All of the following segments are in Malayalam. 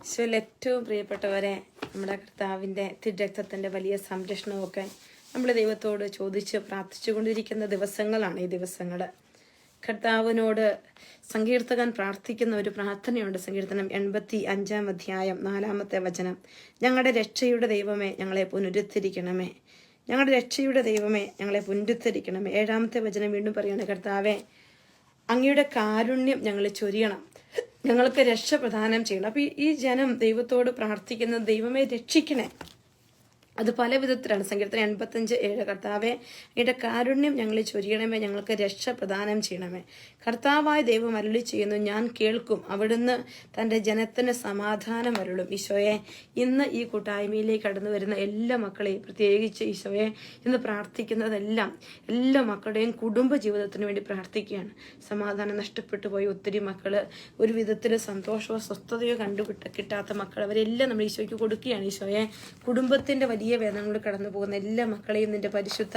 ഈശോയിൽ ഏറ്റവും പ്രിയപ്പെട്ടവരെ, നമ്മുടെ കർത്താവിൻ്റെ തിരുരക്തത്തിൻ്റെ വലിയ സംരക്ഷണമൊക്കെ നമ്മൾ ദൈവത്തോട് ചോദിച്ച് പ്രാർത്ഥിച്ചുകൊണ്ടിരിക്കുന്ന ദിവസങ്ങളാണ് ഈ ദിവസങ്ങൾ. കർത്താവിനോട് സങ്കീർത്തകൻ പ്രാർത്ഥിക്കുന്ന ഒരു പ്രാർത്ഥനയുണ്ട്. സങ്കീർത്തനം 85 അധ്യായം 4 വചനം. ഞങ്ങളുടെ രക്ഷയുടെ ദൈവമേ, ഞങ്ങളെ പുനരുദ്ധരിക്കണമേ. ഞങ്ങളുടെ രക്ഷയുടെ ദൈവമേ, ഞങ്ങളെ പുനരുദ്ധരിക്കണമേ. 7 വചനം വീണ്ടും പറയാണ്, കർത്താവെ അങ്ങയുടെ കാരുണ്യം ഞങ്ങളെ ചൊരിയണം, ഞങ്ങൾക്ക് രക്ഷ പ്രദാനം ചെയ്യണം. അപ്പൊ ഈ ജനം ദൈവത്തോട് പ്രാർത്ഥിക്കുന്നത്, ദൈവമേ രക്ഷിക്കണേ. അത് പല വിധത്തിലാണ്. സങ്കീർത്തനം 85:7, കർത്താവെ അങ്ങയുടെ കാരുണ്യം ഞങ്ങളെ ചൊരിയണമേ, ഞങ്ങൾക്ക് രക്ഷ പ്രദാനം ചെയ്യണമേ. കർത്താവായ ദൈവം അരുളി ചെയ്യുന്നു, ഞാൻ കേൾക്കും, അവിടുന്ന് തൻ്റെ ജനത്തിന് സമാധാനം അരുളും. ഈശോയെ, ഇന്ന് ഈ കൂട്ടായ്മയിലേക്ക് കടന്നു വരുന്ന എല്ലാ മക്കളെയും, പ്രത്യേകിച്ച് ഈശോയെ ഇന്ന് പ്രാർത്ഥിക്കുന്നതെല്ലാം എല്ലാ മക്കളുടെയും കുടുംബ ജീവിതത്തിന് വേണ്ടി പ്രാർത്ഥിക്കുകയാണ്. സമാധാനം നഷ്ടപ്പെട്ടു പോയി ഒത്തിരി മക്കള്, ഒരു വിധത്തിൽ സന്തോഷമോ സ്വസ്ഥതയോ കിട്ടാത്ത മക്കൾ, അവരെല്ലാം നമ്മൾ ഈശോയ്ക്ക് കൊടുക്കുകയാണ്. ഈശോയെ, കുടുംബത്തിന്റെ വലിയ വേദനകൾ കടന്നു പോകുന്ന എല്ലാ മക്കളെയും നിന്റെ പരിശുദ്ധ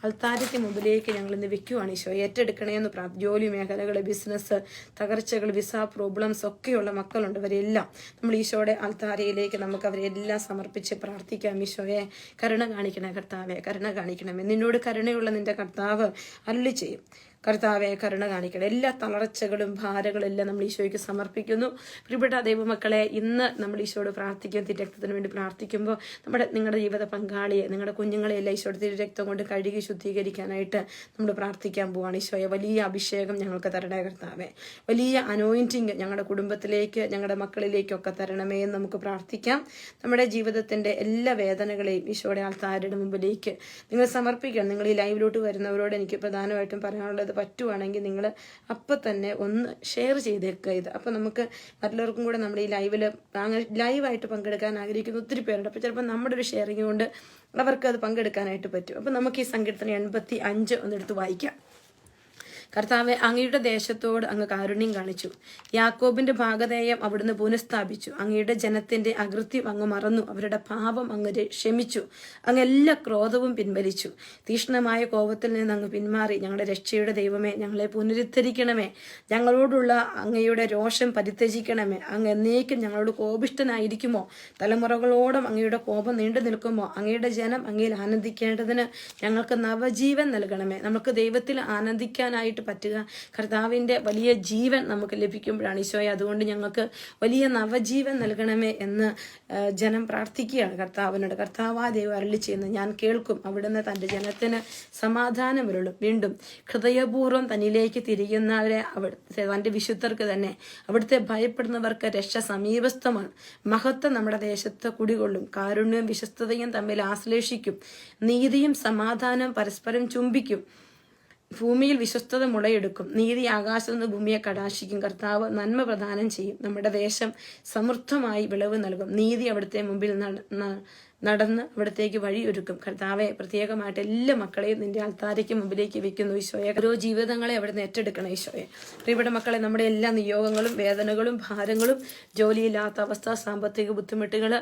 അൾത്താരത്തിന് മുമ്പിലേക്ക് ഞങ്ങൾ ഇന്ന് വെക്കുവാണ്. ഈശോ ഏറ്റെടുക്കണേന്ന് ജോലി മേഖലകൾ, ബിസിനസ് തകർച്ചകൾ, വിസ പ്രോബ്ലംസ് ഒക്കെയുള്ള മക്കളുണ്ട്. അവരെല്ലാം നമ്മൾ ഈശോയുടെ അൾത്താരയിലേക്ക് നമുക്ക് അവരെല്ലാം സമർപ്പിച്ച് പ്രാർത്ഥിക്കാം. ഈശോയെ കരുണ കാണിക്കണേ കർത്താവെ, കരുണ കാണിക്കണമേ. നിന്നോട് കരുണയുള്ള നിന്റെ കർത്താവ് അരുളി ചെയ്യും. കർത്താവെ കരുണ കാണിക്കണം. എല്ലാ തളർച്ചകളും ഭാരങ്ങളും എല്ലാം നമ്മൾ ഈശോയ്ക്ക് സമർപ്പിക്കുന്നു. പ്രിയപ്പെട്ട ദൈവമക്കളെ, ഇന്ന് നമ്മൾ ഈശോയോട് പ്രാർത്ഥിക്കും, തിരുരക്തത്തിന് വേണ്ടി പ്രാർത്ഥിക്കുമ്പോൾ നിങ്ങളുടെ ജീവിത പങ്കാളിയെ, നിങ്ങളുടെ കുഞ്ഞുങ്ങളെ എല്ലാം ഈശോയുടെ തിരുരക്തം കൊണ്ട് കഴുകി ശുദ്ധീകരിക്കാനായിട്ട് നമ്മൾ പ്രാർത്ഥിക്കാൻ പോവാണ്. ഈശോയെ വലിയ അഭിഷേകം ഞങ്ങൾക്ക് തരണേ കർത്താവെ, വലിയ അനോയിന്റിങ് ഞങ്ങളുടെ കുടുംബത്തിലേക്ക്, ഞങ്ങളുടെ മക്കളിലേക്കൊക്കെ തരണമേ എന്ന് നമുക്ക് പ്രാർത്ഥിക്കാം. നമ്മുടെ ജീവിതത്തിന്റെ എല്ലാ വേദനകളെയും ഈശോയുടെ ആൾത്താരുടെ മുമ്പിലേക്ക് നിങ്ങൾ സമർപ്പിക്കണം. നിങ്ങൾ ഈ ലൈവിലോട്ട് വരുന്നവരോട് എനിക്ക് പ്രധാനമായിട്ടും പറയാനുള്ളത്, പറ്റുവാണെങ്കിൽ നിങ്ങൾ അപ്പം തന്നെ ഒന്ന് ഷെയർ ചെയ്തേക്കുക ഇത്. അപ്പം നമുക്ക് മറ്റുള്ളവർക്കും കൂടെ നമ്മുടെ ഈ ലൈവായിട്ട് പങ്കെടുക്കാൻ ആഗ്രഹിക്കുന്ന ഒത്തിരി പേരുണ്ട്. അപ്പം ചിലപ്പോൾ നമ്മുടെ ഒരു ഷെയറിങ് കൊണ്ട് അവർക്ക് അത് പങ്കെടുക്കാനായിട്ട് പറ്റും. അപ്പം നമുക്ക് ഈ സങ്കീർത്തനം 85 ഒന്നെടുത്ത് വായിക്കാം. കർത്താവെ അങ്ങയുടെ ദേശത്തോട് അങ്ങ് കാരുണ്യം കാണിച്ചു, യാക്കോബിന്റെ ഭാഗധേയം അവിടുന്ന് പുനഃസ്ഥാപിച്ചു. അങ്ങയുടെ ജനത്തിന്റെ അകൃത്യം അങ്ങ് മറന്നു, അവരുടെ പാപം അങ്ങ് ക്ഷമിച്ചു. അങ്ങ് എല്ലാ ക്രോധവും പിൻവലിച്ചു, തീക്ഷ്ണമായ കോപത്തിൽ നിന്ന് അങ്ങ് പിന്മാറി. ഞങ്ങളുടെ രക്ഷയുടെ ദൈവമേ, ഞങ്ങളെ പുനരുദ്ധരിക്കണമേ. ഞങ്ങളോടുള്ള അങ്ങയുടെ രോഷം പരിത്യജിക്കണമേ. അങ്ങ് എന്നേക്കും ഞങ്ങളോട് കോപിഷ്ഠനായിരിക്കുമോ? തലമുറകളോടും അങ്ങയുടെ കോപം നീണ്ടു നിൽക്കുമോ? അങ്ങയുടെ ജനം അങ്ങയിൽ ആനന്ദിക്കേണ്ടതിന് ഞങ്ങൾക്ക് നവജീവൻ നൽകണമേ. നമുക്ക് ദൈവത്തിൽ ആനന്ദിക്കാനായിട്ട് പറ്റുക കർത്താവിന്റെ വലിയ ജീവൻ നമുക്ക് ലഭിക്കുമ്പോഴാണ്. ഈശോയെ, അതുകൊണ്ട് ഞങ്ങൾക്ക് വലിയ നവജീവൻ നൽകണമേ എന്ന് ജനം പ്രാർത്ഥിക്കുകയാണ് കർത്താവിനോട്. കർത്താവായ ദൈവം അരുളി ചെയ്യുന്നു, ഞാൻ കേൾക്കും, അവിടുന്ന് തൻ്റെ ജനത്തിന് സമാധാനം അരുളും. വീണ്ടും ഹൃദയപൂർവ്വം തന്നിലേക്ക് തിരിയുന്നവരെ തൻ്റെ വിശുദ്ധർക്ക് തന്നെ, അവിടുത്തെ ഭയപ്പെടുന്നവർക്ക് രക്ഷ സമീപസ്ഥമാണ്. മഹത്വം നമ്മുടെ ദേശത്ത് കുടികൊള്ളും. കാരുണ്യവും വിശ്വസ്തതയും തമ്മിൽ ആശ്ലേഷിക്കും. നീതിയും സമാധാനവും പരസ്പരം ചുംബിക്കും. ഭൂമിയിൽ വിശ്വസ്തത മുളയെടുക്കും. നീതി ആകാശത്തു നിന്ന് ഭൂമിയെ കടാശിക്കും. കർത്താവ് നന്മ പ്രദാനം ചെയ്യും. നമ്മുടെ ദേശം സമൃദ്ധമായി വിളവ് നൽകും. നീതി അവിടുത്തെ മുമ്പിൽ നടന്ന് അവിടത്തേക്ക് വഴിയൊരുക്കും. കർത്താവെ, പ്രത്യേകമായിട്ട് എല്ലാ മക്കളെയും നിന്റെ ആൾത്താരയ്ക്ക് മുമ്പിലേക്ക് വെക്കുന്നു. ഈശോയെ, ഓരോ ജീവിതങ്ങളെ അവിടുന്ന് ഏറ്റെടുക്കണം. ഈശോയെ, പ്രിയപ്പെട്ട മക്കളെ, നമ്മുടെ എല്ലാ നിയോഗങ്ങളും വേദനകളും ഭാരങ്ങളും, ജോലിയില്ലാത്ത അവസ്ഥ, സാമ്പത്തിക ബുദ്ധിമുട്ടുകൾ,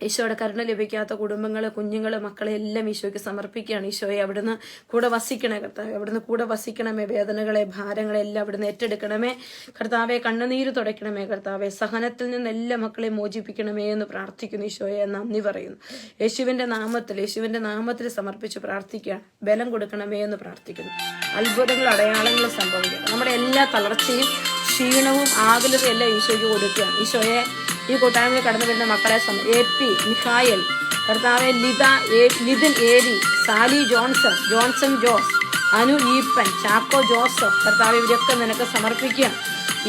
ഈശോയുടെ കരുണ ലഭിക്കാത്ത കുടുംബങ്ങൾ, കുഞ്ഞുങ്ങൾ, മക്കളെ എല്ലാം ഈശോയ്ക്ക് സമർപ്പിക്കുകയാണ്. ഈശോയെ അവിടുന്ന് കൂടെ വസിക്കണേ കർത്താവെ, അവിടുന്ന് കൂടെ വസിക്കണമേ. വേദനകളെ ഭാരങ്ങളെ എല്ലാം അവിടുന്ന് ഏറ്റെടുക്കണമേ കർത്താവെ. കണ്ണുനീര് തുടയ്ക്കണമേ കർത്താവെ. സഹനത്തിൽ നിന്ന് എല്ലാ മക്കളെ മോചിപ്പിക്കണമേ എന്ന് പ്രാർത്ഥിക്കുന്നു. ഈശോയെ നന്ദി പറയുന്നു. യേശുവിന്റെ നാമത്തിൽ സമർപ്പിച്ച് പ്രാർത്ഥിക്കുകയാണ്. ബലം കൊടുക്കണമേ എന്ന് പ്രാർത്ഥിക്കുന്നു. അത്ഭുതങ്ങൾ, അടയാളങ്ങൾ സംഭവിക്കണം. നമ്മുടെ എല്ലാ തളർച്ചയും ക്ഷീണവും ആകുലതയും എല്ലാം ഈശോയ്ക്ക് കൊടുക്കുകയാണ്. ഈശോയെ, ഈ കൂട്ടായ്മയിൽ കടന്നു വരുന്ന മക്കളെ AP മിഖായൽ, കർത്താവെ Lithin Eri, Sally Johnson Jose, Anu Eappen, Chacko Joseph, കർത്താവെ ഇവരൊക്കെ നിനക്ക് സമർപ്പിക്കുകയാണ്.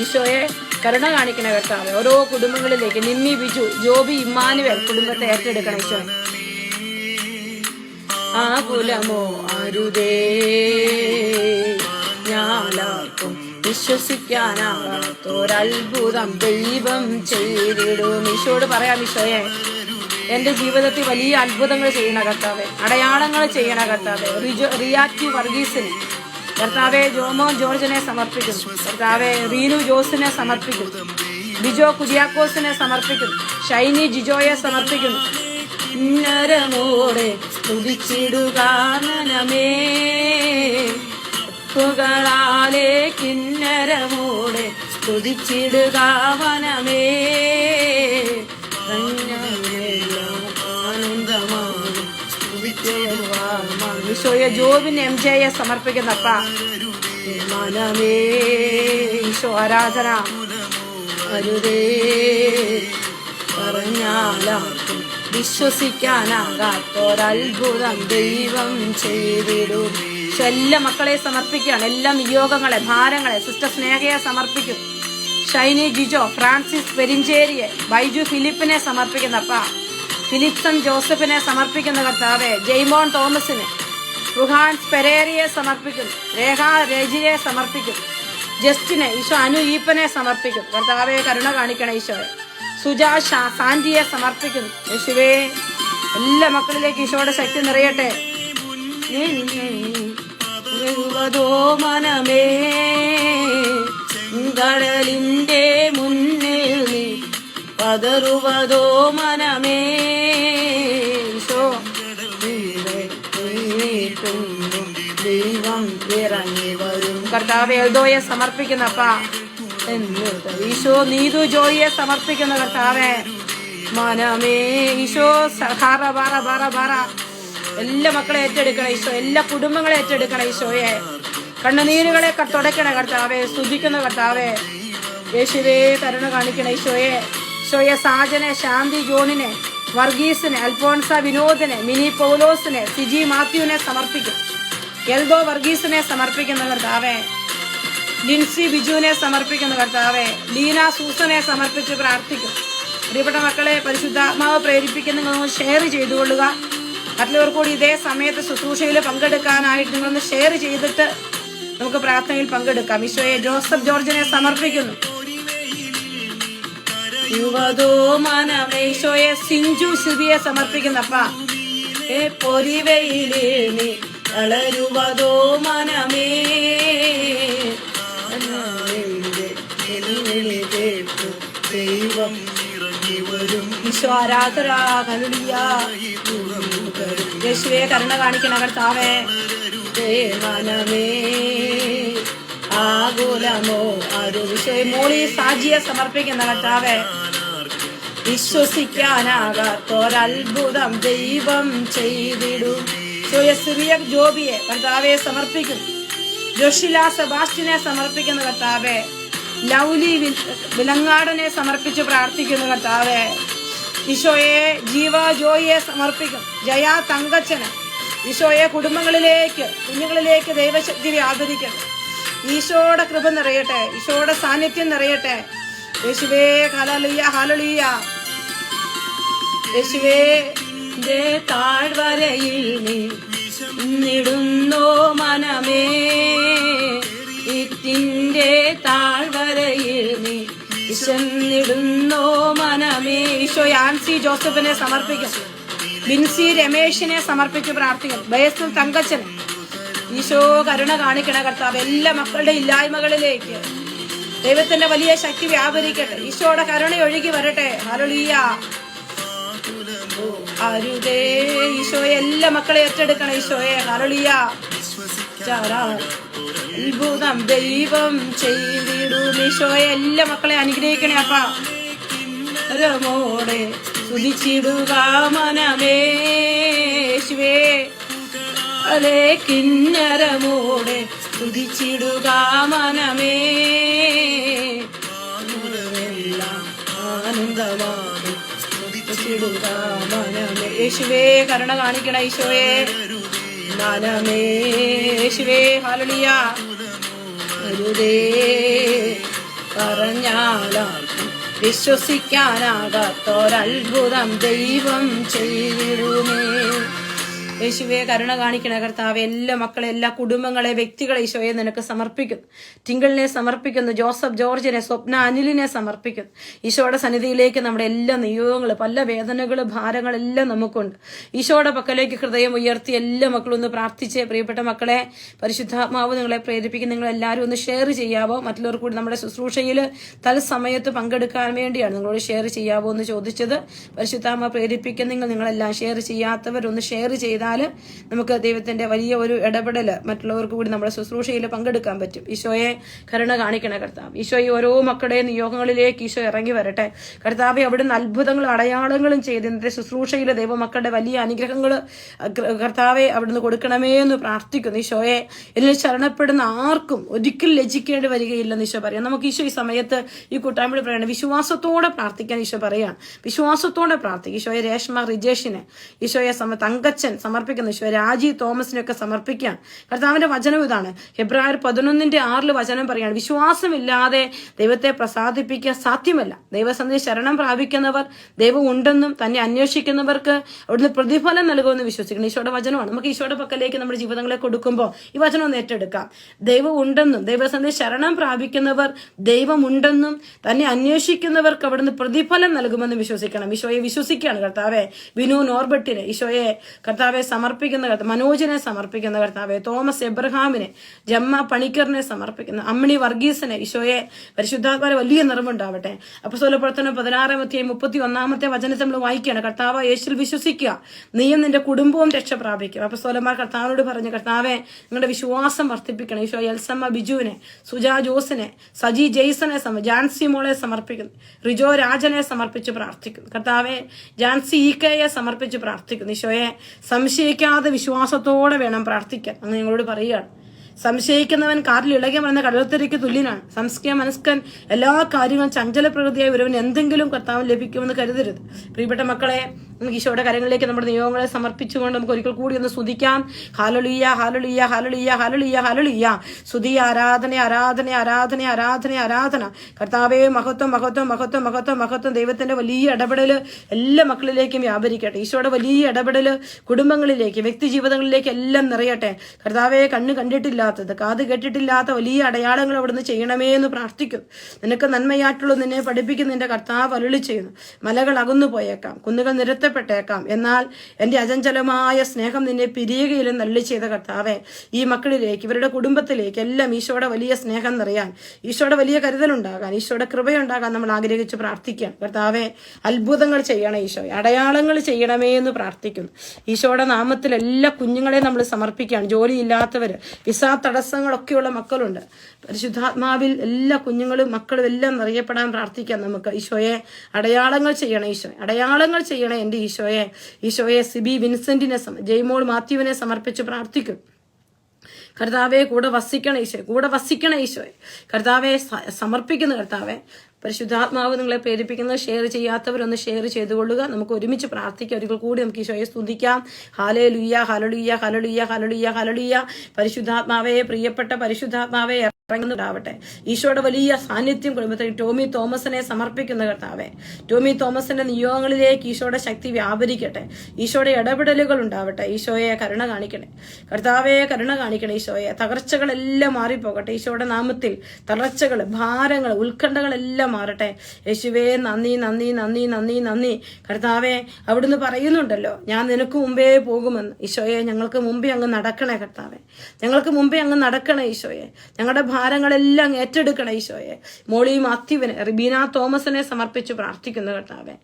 ഈശോയെ കരുണ കാണിക്കണ കർത്താവെ. ഓരോ കുടുംബങ്ങളിലേക്ക് നിമ്മി ബിജു, ജോബി ഇമ്മാനുവേൽ കുടുംബത്തെ ഏറ്റെടുക്കണം. ഈശോ ആകുലമോ അരുതേ ഞാലാർക്കും വിശ്വസിക്കാനാകാത്തൊരത്ഭുതം ദൈവം ചെയ്തിടും. ഈശോയോട് പറയാം, ഈശോയെ എന്റെ ജീവിതത്തിൽ വലിയ അത്ഭുതങ്ങൾ ചെയ്യണ കർത്താവെ, അടയാളങ്ങൾ ചെയ്യണ കർത്താവെ. റിയാക്റ്റീവ് വർഗീസിന് കർത്താവെ, ജോമോൻ ജോർജിനെ സമർപ്പിക്കുന്നു. കർത്താവെ, റീനു ജോസിനെ സമർപ്പിക്കുന്നു. ബിജോ കുര്യാക്കോസിനെ സമർപ്പിക്കുന്നു. ഷൈനി ജിജോയെ സമർപ്പിക്കുന്നു. നരമോടെ സ്തുതിച്ചിടുക മനമേ, കിന്നരമോടെ സ്തുതിച്ചിടുക വനമേ. ഈശോയെ ജോബിന് MJയെ സമർപ്പിക്കുന്നപ്പ മനമേ ഈശോ ആരാധന അരുതേ പറഞ്ഞാലാർക്കും വിശ്വസിക്കാനാകാത്തൊരത്ഭുതം ദൈവം ചെയ്തിടും. എല്ലാ മക്കളെ സമർപ്പിക്കുകയാണ്, എല്ലാ നിയോഗങ്ങളെ ഭാരങ്ങളെ. സിസ്റ്റർ സ്നേഹയെ സമർപ്പിക്കും, ഷൈനി ജിജോ, ഫ്രാൻസിസ് പെരിഞ്ചേരിയെ, ബൈജു ഫിലിപ്പിനെ സമർപ്പിക്കുന്നപ്പ, ഫിലിപ്സൺ ജോസഫിനെ സമർപ്പിക്കുന്ന കർത്താവെ, ജെയ്മോൻ തോമസിനെ, റുഹാൻസ് പെരേരിയെ സമർപ്പിക്കും, രേഖ രജിയെ സമർപ്പിക്കും, ജസ്റ്റിനെ ഈശോ, അനു ഈപ്പനെ സമർപ്പിക്കും. കർത്താവെ കരുണ കാണിക്കണം ഈശോയെ. സുജാ സാന്റിയെ സമർപ്പിക്കുന്നു. യേശുവേ എല്ലാ മക്കളിലേക്ക് ഈശോയുടെ ശക്തി നിറയട്ടെ. മനമേ കടലിന്റെ മുന്നിൽ നീ പതറുവതോ മനമേ ഈശോ ദൈവം ഇറങ്ങി വരും. കർത്താവെ എൽദോയെ സമർപ്പിക്കുന്നപ്പാ ഈശോ, നീതു ജോയിയെ സമർപ്പിക്കുന്ന കർത്താവെ മനമേ ഈശോ, എല്ലാ മക്കളെ ഏറ്റെടുക്കണം ഈശോ, എല്ലാ കുടുംബങ്ങളെ ഏറ്റെടുക്കണം ഈശോയെ. കണ്ണുനീരുകളെ തുടയ്ക്കണ കർത്താവെ, സ്തുതിക്കുന്ന കർത്താവെ. യേശുവേ കരുണ കാണിക്കണ ഈശോയെ. ഈശോയെ സാജനെ, ശാന്തി ജോണിനെ, വർഗീസിനെ, അൽഫോൺസ വിനോദിനെ, മിനി പൗലോസിനെ, സിജി മാത്യുവിനെ സമർപ്പിക്കും. എൽദോ വർഗീസിനെ സമർപ്പിക്കുന്ന കർത്താവെ. ലിൻസി ബിജുവിനെ സമർപ്പിക്കുന്ന കർത്താവെ. ലീന സൂസനെ സമർപ്പിച്ച് പ്രാർത്ഥിക്കും. പ്രിയപ്പെട്ട മക്കളെ, പരിശുദ്ധാത്മാവ് പ്രേരിപ്പിക്കുന്ന നിങ്ങൾ ഷെയർ ചെയ്തുകൊള്ളുക. മറ്റുള്ളവർ കൂടി ഇതേ സമയത്ത് ശുശ്രൂഷയിൽ പങ്കെടുക്കാനായിട്ട് നിങ്ങളൊന്ന് ഷെയർ ചെയ്തിട്ട് നമുക്ക് പ്രാർത്ഥനയിൽ പങ്കെടുക്കാം. ഈശോയെ ജോസഫ് ജോർജിനെ സമർപ്പിക്കുന്നു. ഈശോയെ സിഞ്ചു സിബിയെ സമർപ്പിക്കുന്നപ്പ പൊരിവയിലേ നീ വളരുവതോ മനമേ ദൈവം ഈശോ ആരാധന. യേശുവേ കരുണ കാണിക്കണ കർത്താവേ. മനമേ ആകുലമോ ഈശോയെ മോളി സാജിയെ സമർപ്പിക്കുന്ന കർത്താവേ. വിശ്വസിക്കാനാകാത്തൊരത്ഭുതം ദൈവം ചെയ്തിടും. ഈശോയെ സിറിയ ജോബിയെ കർത്താവെ സമർപ്പിക്കും. ജോഷില സെബാസ്റ്റിനെ സമർപ്പിക്കുന്ന കർത്താവെ. ലൗലി വിലങ്ങാടനെ സമർപ്പിച്ച് പ്രാർത്ഥിക്കുന്ന കർത്താവെ. ഈശോയെ ജീവ ജോയിയെ സമർപ്പിക്കും. ജയ തങ്കച്ചന് ഈശോയെ കുടുംബങ്ങളിലേക്ക്, കുഞ്ഞുങ്ങളിലേക്ക് ദൈവശക്തി വ്യാപരിക്കണം. ഈശോയുടെ കൃപ നിറയട്ടെ, ഈശോയുടെ സാന്നിധ്യം നിറയട്ടെ. യേശുവേ ഹല്ലേലൂയ ഹല്ലേലൂയ. യേശുവേ താഴ്വരയിൽ നീ നിടുന്നോ മനമേ, ഇത്തിന്റെ താഴ്വരയിൽ നീ വിശന്നിടുന്നോ മനമേ. ഈശോ ആൻസി ജോസഫിനെ സമർപ്പിക്കും. ബിൻസി രമേശിനെ സമർപ്പിച്ച് പ്രാർത്ഥിക്കും. ബയസിൽ തങ്കച്ചൻ ഈശോ കരുണ കാണിക്കണ കർത്താവ്. എല്ലാ മക്കളുടെ ഇല്ലായ്മകളിലേക്ക് ദൈവത്തിന്റെ വലിയ ശക്തി വ്യാപരിക്കട്ടെ. ഈശോയുടെ കരുണ ഒഴുകി വരട്ടെ. ഹല്ലേലൂയ. അരുതേ ഈശോയെ എല്ലാ മക്കളെ ഏറ്റെടുക്കണം ഈശോയെ. ഹല്ലേലൂയ. അത്ഭുതം ദൈവം ചെയ്തിടും. ഈശോയെ എല്ലാ മക്കളെ അനുഗ്രഹിക്കണേ അപ്പ. രമോടെ സ്തുതിച്ചിടുക മനമേ യേശുവേ. അലേ കിന്നരമോടെ സ്തുതിച്ചിടുക മനമേ. ആനന്ദമാണ് സ്തുതിച്ചിടുക മനമേ. യേശുവേ കരുണ കാണിക്കണ ഈശോയെ. മനമേ യേശുവേ. ഹല്ലേലൂയ. അരുതേ പറഞ്ഞാലാർക്കും വിശ്വസിക്കാനാകാത്തൊരത്ഭുതം ദൈവം ചെയ്തിടുമേ. യേശുവേ കരുണ കാണിക്കണ കർത്താവെ. എല്ലാ മക്കളെ, എല്ലാ കുടുംബങ്ങളെ, വ്യക്തികളെ ഈശോയെ നിനക്ക് സമർപ്പിക്കുന്നു. ടിങ്കിളിനെ സമർപ്പിക്കുന്നു. ജോസഫ് ജോർജിനെ, സ്വപ്ന അനിലിനെ സമർപ്പിക്കുന്നു. ഈശോയുടെ സന്നിധിയിലേക്ക് നമ്മുടെ എല്ലാ നിയോഗങ്ങളും, പല വേദനകളും ഭാരങ്ങളെല്ലാം നമുക്കുണ്ട്. ഈശോയുടെ പക്കലേക്ക് ഹൃദയം ഉയർത്തി എല്ലാ മക്കളും ഒന്ന് പ്രാർത്ഥിച്ച്. പ്രിയപ്പെട്ട മക്കളെ, പരിശുദ്ധാത്മാവ് നിങ്ങളെ പ്രേരിപ്പിക്കും. നിങ്ങൾ എല്ലാവരും ഒന്ന് ഷെയർ ചെയ്യാവോ? മറ്റുള്ളവർ കൂടി നമ്മുടെ ശുശ്രൂഷയിൽ തത്സമയത്ത് പങ്കെടുക്കാൻ വേണ്ടിയാണ് നിങ്ങളോട് ഷെയർ ചെയ്യാവോ എന്ന് ചോദിച്ചത്. പരിശുദ്ധാത്മാവ് പ്രേരിപ്പിക്കും. നിങ്ങളെല്ലാം ഷെയർ ചെയ്യാത്തവരൊന്ന് ഷെയർ ചെയ്താൽ കഴിഞ്ഞാൽ നമുക്ക് ദൈവത്തിന്റെ വലിയ ഒരു ഇടപെടൽ മറ്റുള്ളവർക്ക് കൂടി നമ്മുടെ ശുശ്രൂഷയിൽ പങ്കെടുക്കാൻ പറ്റും. ഈശോയെ കരുണ കാണിക്കണേ കർത്താവ്. ഈശോ ഈ ഓരോ മക്കളുടെ നിയോഗങ്ങളിലേക്ക് ഈശോ ഇറങ്ങി വരട്ടെ കർത്താവെ. അവിടുന്ന് അത്ഭുതങ്ങളും അടയാളങ്ങളും ചെയ്ത് ഇന്നത്തെ ശുശ്രൂഷയിൽ ദൈവമക്കളുടെ വലിയ അനുഗ്രഹങ്ങൾ കർത്താവെ അവിടുന്ന് കൊടുക്കണമേ എന്ന് പ്രാർത്ഥിക്കുന്നു. ഈശോയെ ഇതിൽ ശരണപ്പെടുന്ന ആർക്കും ഒരിക്കലും ലജ്ജിക്കേണ്ടി വരികയില്ലെന്ന് ഈശോ പറയാം. നമുക്ക് ഈശോ ഈ സമയത്ത് ഈ കൂട്ടായ്മയിൽ പറയണം, വിശ്വാസത്തോടെ പ്രാർത്ഥിക്കാൻ ഈശോ പറയാണ്. വിശ്വാസത്തോടെ പ്രാർത്ഥിക്കും. ഈശോയെ രേഷ്മ റിജേഷിനെ ഈശോയെ തങ്കച്ചൻ സമർപ്പിക്കുന്നു. ഈശോ രാജി തോമസിനൊക്കെ സമർപ്പിക്കുകയാണ്. കർത്താവിന്റെ വചനം ഇതാണ്, ഹെബ്രായർ 11:6 വചനം പറയാണ്, വിശ്വാസമില്ലാതെ ദൈവത്തെ പ്രസാദിപ്പിക്കാൻ സാധ്യമല്ല. ദൈവസന്നിധി ശരണം പ്രാപിക്കുന്നവർ ദൈവം ഉണ്ടെന്നും തന്നെ അന്വേഷിക്കുന്നവർക്ക് അവിടുന്ന് പ്രതിഫലം നൽകുമെന്ന് വിശ്വസിക്കണം. ഈശോയുടെ വചനമാണ്. നമുക്ക് ഈശോയുടെ പക്കലേക്ക് നമ്മുടെ ജീവിതങ്ങളെ കൊടുക്കുമ്പോൾ ഈ വചനം ഒന്ന് ഏറ്റെടുക്കാം. ദൈവം ഉണ്ടെന്നും ദൈവസന്നിധി ശരണം പ്രാപിക്കുന്നവർ ദൈവമുണ്ടെന്നും തന്നെ അന്വേഷിക്കുന്നവർക്ക് അവിടുന്ന് പ്രതിഫലം നൽകുമെന്ന് വിശ്വസിക്കണം. ഈശോയെ വിശ്വസിക്കുകയാണ് കർത്താവെ. വിനു നോർബർട്ടിനെ ഈശോയെ കർത്താവെ സമർപ്പിക്കുന്ന കർത്താവ്, മനോജിനെ സമർപ്പിക്കുന്ന കർത്താവെ, തോമസ് എബ്രഹാമിനെ, ജമ്മ പണിക്കറിനെ സമർപ്പിക്കുന്ന, അമ്മിണി വർഗീസിനെ ഈശോയെ പരിശുദ്ധാത്മാവിന്റെ വലിയ നിറവുണ്ടാവട്ടെ. അപ്പോസ്തല പ്രവർത്തനം 16:31 വചനത്തിൽ നമ്മൾ വായിക്കുകയാണ്, കർത്താവ് യേശുവിൽ വിശ്വസിക്കുക, നീയും നിന്റെ കുടുംബവും രക്ഷ പ്രാപിക്കും. അപ്പോസ്തലന്മാർ കർത്താവിനോട് പറഞ്ഞു, കർത്താവെ നിങ്ങളുടെ വിശ്വാസം വർദ്ധിപ്പിക്കണം. ഈശോ എൽസമ്മ ബിജുവിനെ, സുജാ ജോസിനെ, സജി ജെയ്സനെ, ജാൻസി മോളെ സമർപ്പിക്കുന്നു, റിജോ രാജനെ സമർപ്പിച്ച് പ്രാർത്ഥിക്കുന്നു. കർത്താവെ ജാൻസി ഈക്കയെ സമർപ്പിച്ച് പ്രാർത്ഥിക്കുന്നു. ഈശോയെ സംശയിക്കാതെ വിശ്വാസത്തോടെ വേണം പ്രാർത്ഥിക്കാൻ അങ്ങ് ഞങ്ങളോട് പറയുകയാണ്. സംശയിക്കുന്നവൻ കാറിൽ ഇളകി വരുന്ന കടൽത്തിരയ്ക്ക് തുല്യനാണ്. സംസ്കൃത മനസ്കൻ എല്ലാ കാര്യങ്ങളും ചഞ്ചല പ്രകൃതിയായി ഒരുവൻ എന്തെങ്കിലും കർത്താവ് ലഭിക്കുമെന്ന് കരുതരുത്. പ്രിയപ്പെട്ട മക്കളെ, നമുക്ക് ഈശോയുടെ കരങ്ങളിലേക്ക് നമ്മുടെ നിയോഗങ്ങളെ സമർപ്പിച്ചുകൊണ്ട് നമുക്ക് ഒരിക്കൽ കൂടി ഒന്ന് സ്തുതിക്കാം. Hallelujah hallelujah hallelujah hallelujah hallelujah. സ്തുതി, ആരാധന ആരാധന ആരാധന ആരാധന ആരാധന. കർത്താവേ മഹത്വം മഹത്വം മഹത്വം മഹത്വം മഹത്വം. ദൈവത്തിന്റെ വലിയ ഇടപെടൽ എല്ലാ മക്കളിലേക്കും വ്യാപരിക്കട്ടെ. ഈശോയുടെ വലിയ ഇടപെടൽ കുടുംബങ്ങളിലേക്ക്, വ്യക്തി ജീവിതങ്ങളിലേക്ക് എല്ലാം നിറയട്ടെ. കർത്താവെ കണ്ണ് കണ്ടിട്ടില്ലാത്തത്, കാത് കേട്ടിട്ടില്ലാത്ത വലിയ അടയാളങ്ങൾ അവിടുന്ന് ചെയ്യണമേ എന്ന് പ്രാർത്ഥിക്കുന്നു. നിനക്ക് നന്മയായിട്ടുള്ള നിന്നെ പഠിപ്പിക്കുന്ന നിന്റെ കർത്താവ് അരുളി ചെയ്യുന്നു. മലകൾ അകന്നു പോയേക്കാം, കുന്നുകൾ നിരത്തപ്പെട്ടേക്കാം, എന്നാൽ എന്റെ അചഞ്ചലമായ സ്നേഹം നിന്നെ പിരിയുകയില്ലെന്ന് അരുളി ചെയ്ത കർത്താവെ, ഈ മക്കളിലേക്ക്, ഇവരുടെ കുടുംബത്തിലേക്ക് എല്ലാം ഈശോയുടെ വലിയ സ്നേഹം നിറയാൻ, ഈശോയുടെ വലിയ കരുതലുണ്ടാകാൻ, ഈശോയുടെ കൃപയുണ്ടാകാൻ നമ്മൾ ആഗ്രഹിച്ച് പ്രാർത്ഥിക്കാം. കർത്താവെ അത്ഭുതങ്ങൾ ചെയ്യണേ ഈശോ, അടയാളങ്ങൾ ചെയ്യണമേ എന്ന് പ്രാർത്ഥിക്കുന്നു. ഈശോയുടെ നാമത്തിൽ എല്ലാ കുഞ്ഞുങ്ങളെയും നമ്മൾ സമർപ്പിക്കുകയാണ്. ജോലിയില്ലാത്തവര്, വിസാ തടസ്സങ്ങളൊക്കെയുള്ള മക്കളുണ്ട്. പരിശുദ്ധാത്മാവിൽ എല്ലാ കുഞ്ഞുങ്ങളും മക്കളും എല്ലാം നിറയപ്പെടാൻ പ്രാർത്ഥിക്കാം നമുക്ക്. ഈശോയെ അടയാളങ്ങൾ ചെയ്യണേ ഈശോ, അടയാളങ്ങൾ ചെയ്യണേ എൻ്റെ ഈശോയെ. ഈശോയെ സിബി വിൻസെന്റിനെ, ജയ്മോൾ മാത്യുവിനെ സമർപ്പിച്ച് പ്രാർത്ഥിക്കും. കർത്താവെ കൂടെ വസിക്കണ ഈശോ, കൂടെ വസിക്കണ ഈശോയെ. കർത്താവെ സമർപ്പിക്കുന്ന കർത്താവെ, പരിശുദ്ധാത്മാവ് നിങ്ങളെ പ്രേരിപ്പിക്കുന്നത് ഷെയർ ചെയ്യാത്തവരൊന്ന് ഷെയർ ചെയ്തുകൊള്ളുക. നമുക്ക് ഒരുമിച്ച് പ്രാർത്ഥിക്കാം. ഒരിക്കൽ കൂടി നമുക്ക് ഈശോയെ സ്തുതിക്കാം. Hallelujah hallelujah hallelujah hallelujah hallelujah. പരിശുദ്ധാത്മാവേ, പ്രിയപ്പെട്ട പരിശുദ്ധാത്മാവേ ഇറങ്ങുന്നുണ്ടാവട്ടെ. ഈശോയുടെ വലിയ സാന്നിധ്യം കുടുംബത്തിൽ ടോമി തോമസിനെ സമർപ്പിക്കുന്ന കർത്താവെ, ടോമി തോമസിന്റെ നിയോഗങ്ങളിലേക്ക് ഈശോയുടെ ശക്തി വ്യാപരിക്കട്ടെ. ഈശോയുടെ ഇടപെടലുകൾ ഉണ്ടാവട്ടെ. ഈശോയെ കരുണ കാണിക്കണേ കർത്താവെ, കരുണ കാണിക്കണേ ഈശോയെ. തകർച്ചകളെല്ലാം മാറിപ്പോകട്ടെ ഈശോയുടെ നാമത്തിൽ. തളർച്ചകൾ, ഭാരങ്ങൾ, ഉത്കണ്ഠകളെല്ലാം മാറട്ടെ. യേശുവേ നന്ദി നന്ദി നന്ദി നന്ദി നന്ദി. കർത്താവെ അവിടുന്ന് പറയുന്നുണ്ടല്ലോ, ഞാൻ നിനക്ക് മുമ്പേ പോകുമെന്ന്. ഈശോയെ ഞങ്ങൾക്ക് മുമ്പേ അങ്ങ് നടക്കണേ കർത്താവെ, ഞങ്ങൾക്ക് മുമ്പേ അങ്ങ് നടക്കണേ ഈശോയെ. ഞങ്ങളുടെ ഭാരങ്ങളെല്ലാം ഏറ്റെടുക്കണേ ഈശോയെ. മോളി മാത്യുവിനെ, റിബീന തോമസിനെ സമർപ്പിച്ച് പ്രാർത്ഥിക്കുന്നു കർത്താവെ.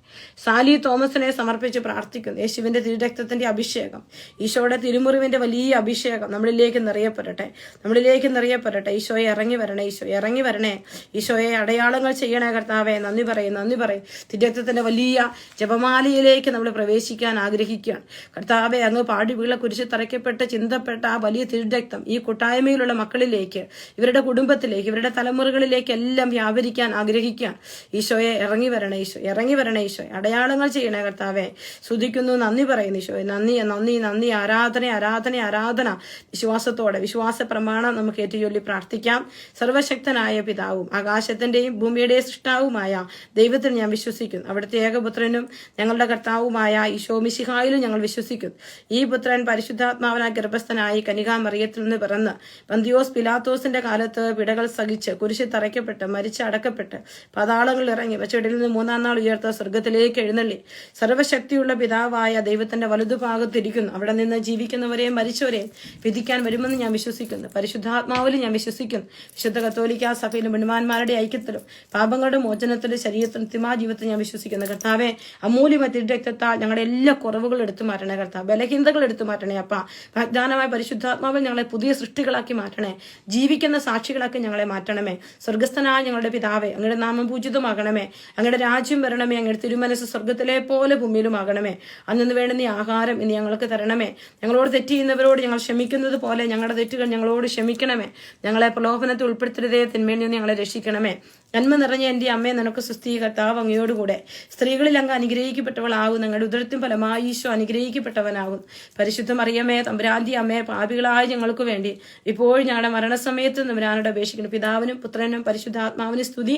സാലി തോമസിനെ സമർപ്പിച്ച് പ്രാർത്ഥിക്കുന്നു. യേശുവിന്റെ തിരുരക്തത്തിന്റെ അഭിഷേകം, ഈശോയുടെ തിരുമുറിവിന്റെ വലിയ അഭിഷേകം നമ്മളിലേക്ക് നിറയപ്പെടട്ടെ, നമ്മളിലേക്ക് നിറയപ്പെടട്ടെ. ഈശോയെ ഇറങ്ങി വരണേ ഈശോയെ, ഇറങ്ങി വരണേ ഈശോയെ. അടയാളങ്ങൾ ചെയ്യണേ കർത്താവെ. നന്ദി പറയും, നന്ദി പറയും. തിരുരക്തത്തിന്റെ വലിയ ജപമാലയിലേക്ക് നമ്മൾ പ്രവേശിക്കാൻ ആഗ്രഹിക്കുകയാണ് കർത്താവെ. അങ്ങ് പാടി വീള കുരിശ് തറയ്ക്കപ്പെട്ട് ചിന്തപ്പെട്ട ആ വലിയ തിരുരക്തം ഈ കൂട്ടായ്മയിലുള്ള മക്കളിലേക്ക്, ഇവരുടെ കുടുംബത്തിലേക്ക്, ഇവരുടെ തലമുറകളിലേക്ക് എല്ലാം വ്യാപരിക്കാൻ ആഗ്രഹിക്കുകയാണ് ഈശോയെ. ഇറങ്ങി വരണേ ഈശോ, ഇറങ്ങി വരണേ ഈശോയെ. അടയാളങ്ങൾ ചെയ്യണേ കർത്താവെ. സ്തുതിക്കുന്നു, നന്ദി പറയുന്നു ഈശോയെ. നന്ദി നന്ദി നന്ദി. ആരാധന ആരാധന ആരാധന. വിശ്വാസത്തോടെ, വിശ്വാസ പ്രമാണം നമുക്ക് ഏറ്റുചൊല്ലി പ്രാർത്ഥിക്കാം. സർവശക്തനായ പിതാവും ആകാശത്തിന്റെയും ഭൂമിയുടെയും സൃഷ്ടാവുമായ ദൈവത്തിൽ ഞാൻ വിശ്വസിക്കുന്നു. അവിടുത്തെ ഏകപുത്രനും ഞങ്ങളുടെ കർത്താവുമായ ഈശോ മിശിഹായിലും ഞങ്ങൾ വിശ്വസിക്കുന്നു. ഈ പുത്രൻ പരിശുദ്ധാത്മാവിനാൽ ഗർഭസ്ഥനായി കന്യകാ മറിയത്തിൽ നിന്ന് പിറന്ന് പന്തിയോസ് പിലാത്തോസിന്റെ കാലത്ത് കാലത്ത് പിടകൾ സഹിച്ച് കുരിശിൽ തറയ്ക്കപ്പെട്ട് മരിച്ച് അടക്കപ്പെട്ട് പാതാളങ്ങളിൽ ഇറങ്ങി വെച്ചടിയിൽ നിന്ന് 3-ാം നാൾ ഉയർത്ത സ്വർഗത്തിലേക്ക് എഴുന്നള്ളി സർവ്വശക്തിയുള്ള പിതാവായ ദൈവത്തിന്റെ വലതുഭാഗത്തിരിക്കുന്നു. അവിടെ നിന്ന് ജീവിക്കുന്നവരെയും മരിച്ചവരെയും വിധിക്കാൻ വരുമെന്ന് ഞാൻ വിശ്വസിക്കുന്നു. പരിശുദ്ധാത്മാവിലും ഞാൻ വിശ്വസിക്കുന്നു. വിശുദ്ധ കത്തോലിക്കാ സഭയിലും മിടുമാന്മാരുടെ ഐക്യത്തിലും പാപങ്ങളുടെ മോചനത്തിലും ശരീരത്തിലും ജീവിതത്തിൽ ഞാൻ വിശ്വസിക്കുന്നു. കർത്താവെ, അമൂല്യമായ തിരുരക്തത്താൽ ഞങ്ങളുടെ എല്ലാ കുറവുകളും എടുത്തു മാറ്റണേ കർത്താവ്. ബലഹീനതകൾ എടുത്തു മാറ്റണേ അപ്പ. വാഗ്ദാനമായ പരിശുദ്ധാത്മാവിൽ ഞങ്ങളെ പുതിയ സൃഷ്ടികളാക്കി മാറ്റണേ. ജീവിക്കുന്ന സാക്ഷികളാക്കി ഞങ്ങളെ മാറ്റണമേ. സ്വർഗസ്ഥനായ ഞങ്ങളുടെ പിതാവേ, അങ്ങയുടെ നാമം പൂജിതമാകണമേ. അങ്ങയുടെ രാജ്യം വരണമേ. അങ്ങയുടെ തിരുമനസ് സ്വർഗത്തിലെ പോലെ ഭൂമിയിലുമാകണമേ. അന്നു വേണ്ടുന്ന ആഹാരം ഇനി ഞങ്ങൾക്ക് തരണമേ. ഞങ്ങളോട് തെറ്റ് ചെയ്യുന്നവരോട് ഞങ്ങൾ ക്ഷമിക്കുന്നത് പോലെ ഞങ്ങളുടെ തെറ്റുകൾ ഞങ്ങളോട് ക്ഷമിക്കണമേ. ഞങ്ങളെ പ്രലോഭനത്തിൽ ഉൾപ്പെടുത്തരുതേ, തിന്മയിൽ നിന്ന് ഞങ്ങളെ രക്ഷിക്കണമേ. നന്മ നിറഞ്ഞ എൻ്റെ അമ്മയെ നിനക്ക് സ്തുതി. കർത്താവ് അങ്ങയോടുകൂടെ സ്ത്രീകളിൽ അങ്ങ് അനുഗ്രഹിക്കപ്പെട്ടവളാകും. ഞങ്ങളുടെ ഉദരത്തിൻ ഫലമായി ഈശോ അനുഗ്രഹിക്കപ്പെട്ടവനാകും. പരിശുദ്ധ മറിയമേ, തമ്പുരാന്തി അമ്മയെ, പാപികളായ ഞങ്ങൾക്ക് വേണ്ടി ഇപ്പോഴും ഞങ്ങളുടെ മരണസമയത്ത് തമ്പുരാനോട് അപേക്ഷിക്കുന്നു. പിതാവിനും പുത്രനും പരിശുദ്ധാത്മാവിനും സ്തുതി,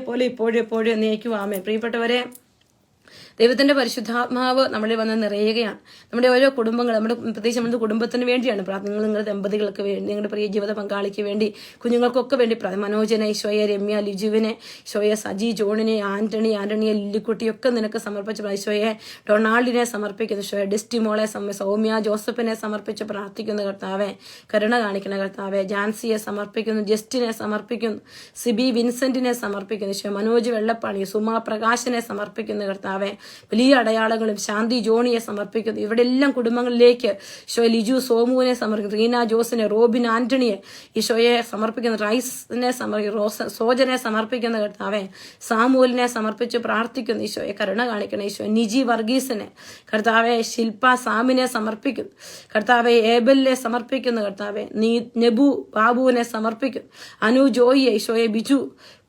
പോലെ ഇപ്പോഴും എപ്പോഴും എന്നേക്കും ആമേൻ. പ്രിയപ്പെട്ടവരെ, ദൈവത്തിന്റെ പരിശുദ്ധാത്മാവ് നമ്മളിൽ വന്ന് നിറയുകയാണ്. നമ്മുടെ ഓരോ കുടുംബങ്ങൾ, നമ്മുടെ പ്രത്യേകിച്ച് നമ്മുടെ കുടുംബത്തിന് വേണ്ടിയാണ് പ്രാർത്ഥന. നിങ്ങളുടെ ദമ്പതികൾക്ക് വേണ്ടി, നിങ്ങളുടെ പ്രിയ ജീവിത പങ്കാളിക്ക് വേണ്ടി, കുഞ്ഞുങ്ങൾക്കൊക്കെ വേണ്ടി മനോജനെ, ഈശോയെ, രമ്യ, ലിജുവിനെ, ഈശോയെ, സജി, ജോണിനെ, ആന്റണിയെ, ലില്ലിക്കുട്ടിയൊക്കെ നിനക്ക് സമർപ്പിച്ച്, ഈശോയെ, ഡൊണാൾഡിനെ സമർപ്പിക്കുന്നു. ഈശോയെ, ഡെസ്റ്റിമോളെ, സൗമ്യ, ജോസഫിനെ സമർപ്പിച്ച് പ്രാർത്ഥിക്കുന്ന കർത്താവെ, കരുണ കാണിക്കുന്ന കർത്താവെ, ജാൻസിയെ സമർപ്പിക്കുന്നു, ജസ്റ്റിനെ സമർപ്പിക്കുന്നു, സിബി വിൻസെന്റിനെ സമർപ്പിക്കുന്നു. ഈശോ, മനോജ് വെള്ളപ്പാണി, സുമാ പ്രകാശിനെ സമർപ്പിക്കുന്ന കർത്താവെ, വലിയ അടയാളങ്ങളും ശാന്തി ജോണിയെ സമർപ്പിക്കുന്നു. ഇവിടെ എല്ലാം കുടുംബങ്ങളിലേക്ക് ഈശോ, ലിജു സോമുവിനെ സമർപ്പിക്കുന്നു, റീന ജോസിനെ, റോബിൻ ആന്റണിയെ ഈശോയെ സമർപ്പിക്കുന്നു, റൈസിനെ സോജനെ സമർപ്പിക്കുന്ന കർത്താവെ, സാമുവലിനെ സമർപ്പിച്ച് പ്രാർത്ഥിക്കുന്നു. ഈശോയെ, കരുണ കാണിക്കണം. ഈശോ, നിജി വർഗീസിനെ കർത്താവെ, ശില്പ സാമിനെ സമർപ്പിക്കുന്നു കർത്താവെ, ഏബലിനെ സമർപ്പിക്കുന്നു കർത്താവെ, നെബു ബാബുവിനെ സമർപ്പിക്കുന്നു, അനു ജോയിയെ, ഈശോയെ, ബിജു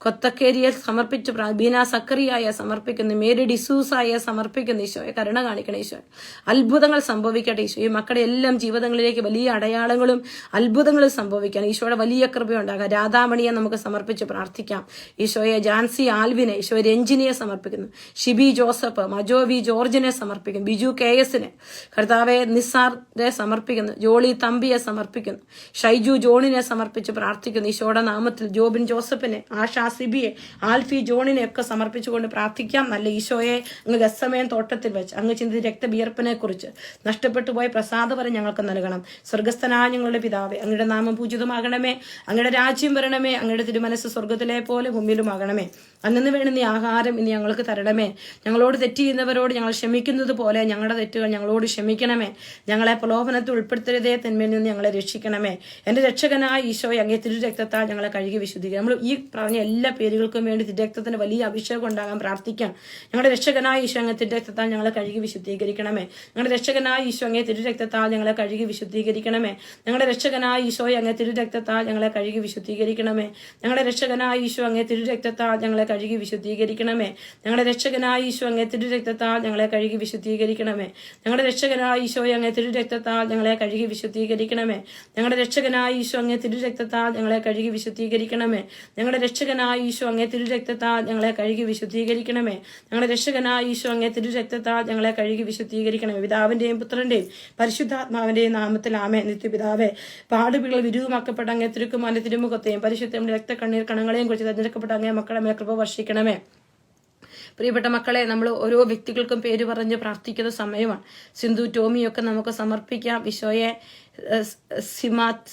കൊത്തക്കേരിയെ സമർപ്പിച്ച്, ബീന സക്കറിയായ സമർപ്പിക്കുന്നു, മേരി ഡിസൂസായെ സമർപ്പിക്കുന്നു. ഈശോയെ, കരുണ കാണിക്കണം. ഈശോയെ, അത്ഭുതങ്ങൾ സംഭവിക്കട്ടെ. ഈശോ, ഈ മക്കളുടെ എല്ലാം ജീവിതങ്ങളിലേക്ക് വലിയ അടയാളങ്ങളും അത്ഭുതങ്ങളും സംഭവിക്കാൻ ഈശോയുടെ വലിയ കൃപയുണ്ടാകാം. രാധാമണിയെ നമുക്ക് സമർപ്പിച്ച് പ്രാർത്ഥിക്കാം. ഈശോയെ, ജാൻസി ആൽവിനെ, ഈശോയെ, രഞ്ജിനിയെ സമർപ്പിക്കുന്നു, ഷിബി ജോസഫ്, മജോ വി ജോർജിനെ സമർപ്പിക്കുന്നു, ബിജു KS-നെ കർത്താവെ, നിസാറിനെ സമർപ്പിക്കുന്നു, ജോളി തമ്പിയെ സമർപ്പിക്കുന്നു, ഷൈജു ജോണിനെ സമർപ്പിച്ച് പ്രാർത്ഥിക്കുന്നു. ഈശോയുടെ നാമത്തിൽ ജോബിൻ ജോസഫിനെ, ആശാ സിബിയെ, ആൽഫി ജോണിനെ ഒക്കെ സമർപ്പിച്ചുകൊണ്ട് പ്രാർത്ഥിക്കാം. നല്ല ഈശോയെ, അങ്ങ് ഗസ്സമേൻ തോട്ടത്തിൽ വെച്ച് അങ്ങ് ചിന്തിച്ച രക്തവിയർപ്പിനെ കുറിച്ച് നഷ്ടപ്പെട്ടു പോയ പ്രസാദവരം ഞങ്ങൾക്ക് നൽകണം. സ്വർഗസ്ഥനായ ഞങ്ങളുടെ പിതാവേ, അങ്ങയുടെ നാമം പൂജിതമാകണമേ. അങ്ങയുടെ രാജ്യം വരണമേ. അങ്ങയുടെ തിരുമനസ് സ്വർഗത്തിലെ പോലെ ഭൂമിയിലുമാകണമേ. അന്നു വേണ്ടുന്ന ആഹാരം ഇനി ഞങ്ങൾക്ക് തരണമേ. ഞങ്ങളോട് തെറ്റ് ചെയ്യുന്നവരോട് ഞങ്ങൾ ക്ഷമിക്കുന്നത് പോലെ ഞങ്ങളുടെ തെറ്റുകൾ ഞങ്ങളോട് ക്ഷമിക്കണമേ. ഞങ്ങളെ പ്രലോഭനത്തിൽ ഉൾപ്പെടുത്തരുതേ, തിന്മയിൽ നിന്ന് ഞങ്ങളെ രക്ഷിക്കണമേ. എന്റെ രക്ഷകനായ ഈശോയെ, അങ്ങേ തിരുരക്തത്താൽ ഞങ്ങളെ കഴുകി വിശുദ്ധിക്കുക. നമ്മൾ ഈ പറഞ്ഞ എല്ലാ പേരുകൾക്കും വേണ്ടി തിരുരക്തത്തിന് വലിയ അഭിഷേകം ഉണ്ടാകാൻ പ്രാർത്ഥിക്കാം. ഞങ്ങളുടെ രക്ഷകനായ ഈശോ, അങ്ങേ തിരുരക്തത്താൽ ഞങ്ങളെ കഴുകി വിശുദ്ധീകരിക്കണമേ. ഞങ്ങളുടെ രക്ഷകനായ ഈശോ, അങ്ങേ തിരുരക്തത്താൽ ഞങ്ങളെ കഴുകി വിശുദ്ധീകരിക്കണമേ. ഞങ്ങളുടെ രക്ഷകനായ ഈശോയെ, അങ്ങേ തിരുരക്തത്താൽ ഞങ്ങളെ കഴുകി വിശുദ്ധീകരിക്കണമേ. ഞങ്ങളുടെ രക്ഷകനായ ഈശോ, അങ്ങേ തിരുരക്തത്താൽ ഞങ്ങളെ കഴുകി വിശുദ്ധീകരിക്കണമേ. ഞങ്ങളുടെ രക്ഷകനായ ഈശോ, അങ്ങേ തിരുരക്തത്താൽ ഞങ്ങളെ കഴുകി വിശുദ്ധീകരിക്കണമേ. ഞങ്ങളുടെ രക്ഷകനായ ഈശോയെ, അങ്ങേ തിരുരക്തത്താൽ ഞങ്ങളെ കഴുകി വിശുദ്ധീകരിക്കണമേ. ഞങ്ങളുടെ രക്ഷകനായ ഈശോ, അങ്ങേ തിരുരക്തത്താൽ ഞങ്ങളെ കഴുകി വിശുദ്ധീകരിക്കണമേ. ഞങ്ങളുടെ രക്ഷകനായ ഈശോ, അങ്ങേ തിരുരക്തത്താൽ ഞങ്ങളെ കഴുകി വിശുദ്ധീകരിക്കണമേ. ഞങ്ങളുടെ രക്ഷകനായ ഈശോ, അങ്ങേ തിരുരക്തത്താൽ ഞങ്ങളെ കഴുകി വിശുദ്ധീകരിക്കണമേ. പിതാവിന്റെയും പുത്രന്റെയും പരിശുദ്ധാത്മാവിന്റെയും നാമത്തിൽ ആമേൻ. നിത്യപിതാവേ, പാടുപികൾ വിരൂപമാക്കപ്പെട്ട അങ്ങേ തിരുക്കുമാന്റെ തിരുമുഖത്തെയും പരിശുദ്ധയുടെ രക്തക്കണ്ണീർ കണങ്ങളെയും കുറിച്ച് തിരഞ്ഞെടുക്കപ്പെട്ട അങ്ങേ മക്കളെ മേൽ കൃപ വർഷിക്കണമേ. പ്രിയപ്പെട്ട മക്കളെ, നമ്മൾ ഓരോ വ്യക്തികൾക്കും പേര് പറഞ്ഞ് പ്രാർത്ഥിക്കുന്ന സമയമാണ്. സിന്ധു ടോമിയൊക്കെ നമുക്ക് സമർപ്പിക്കാം. ഈശോയെ,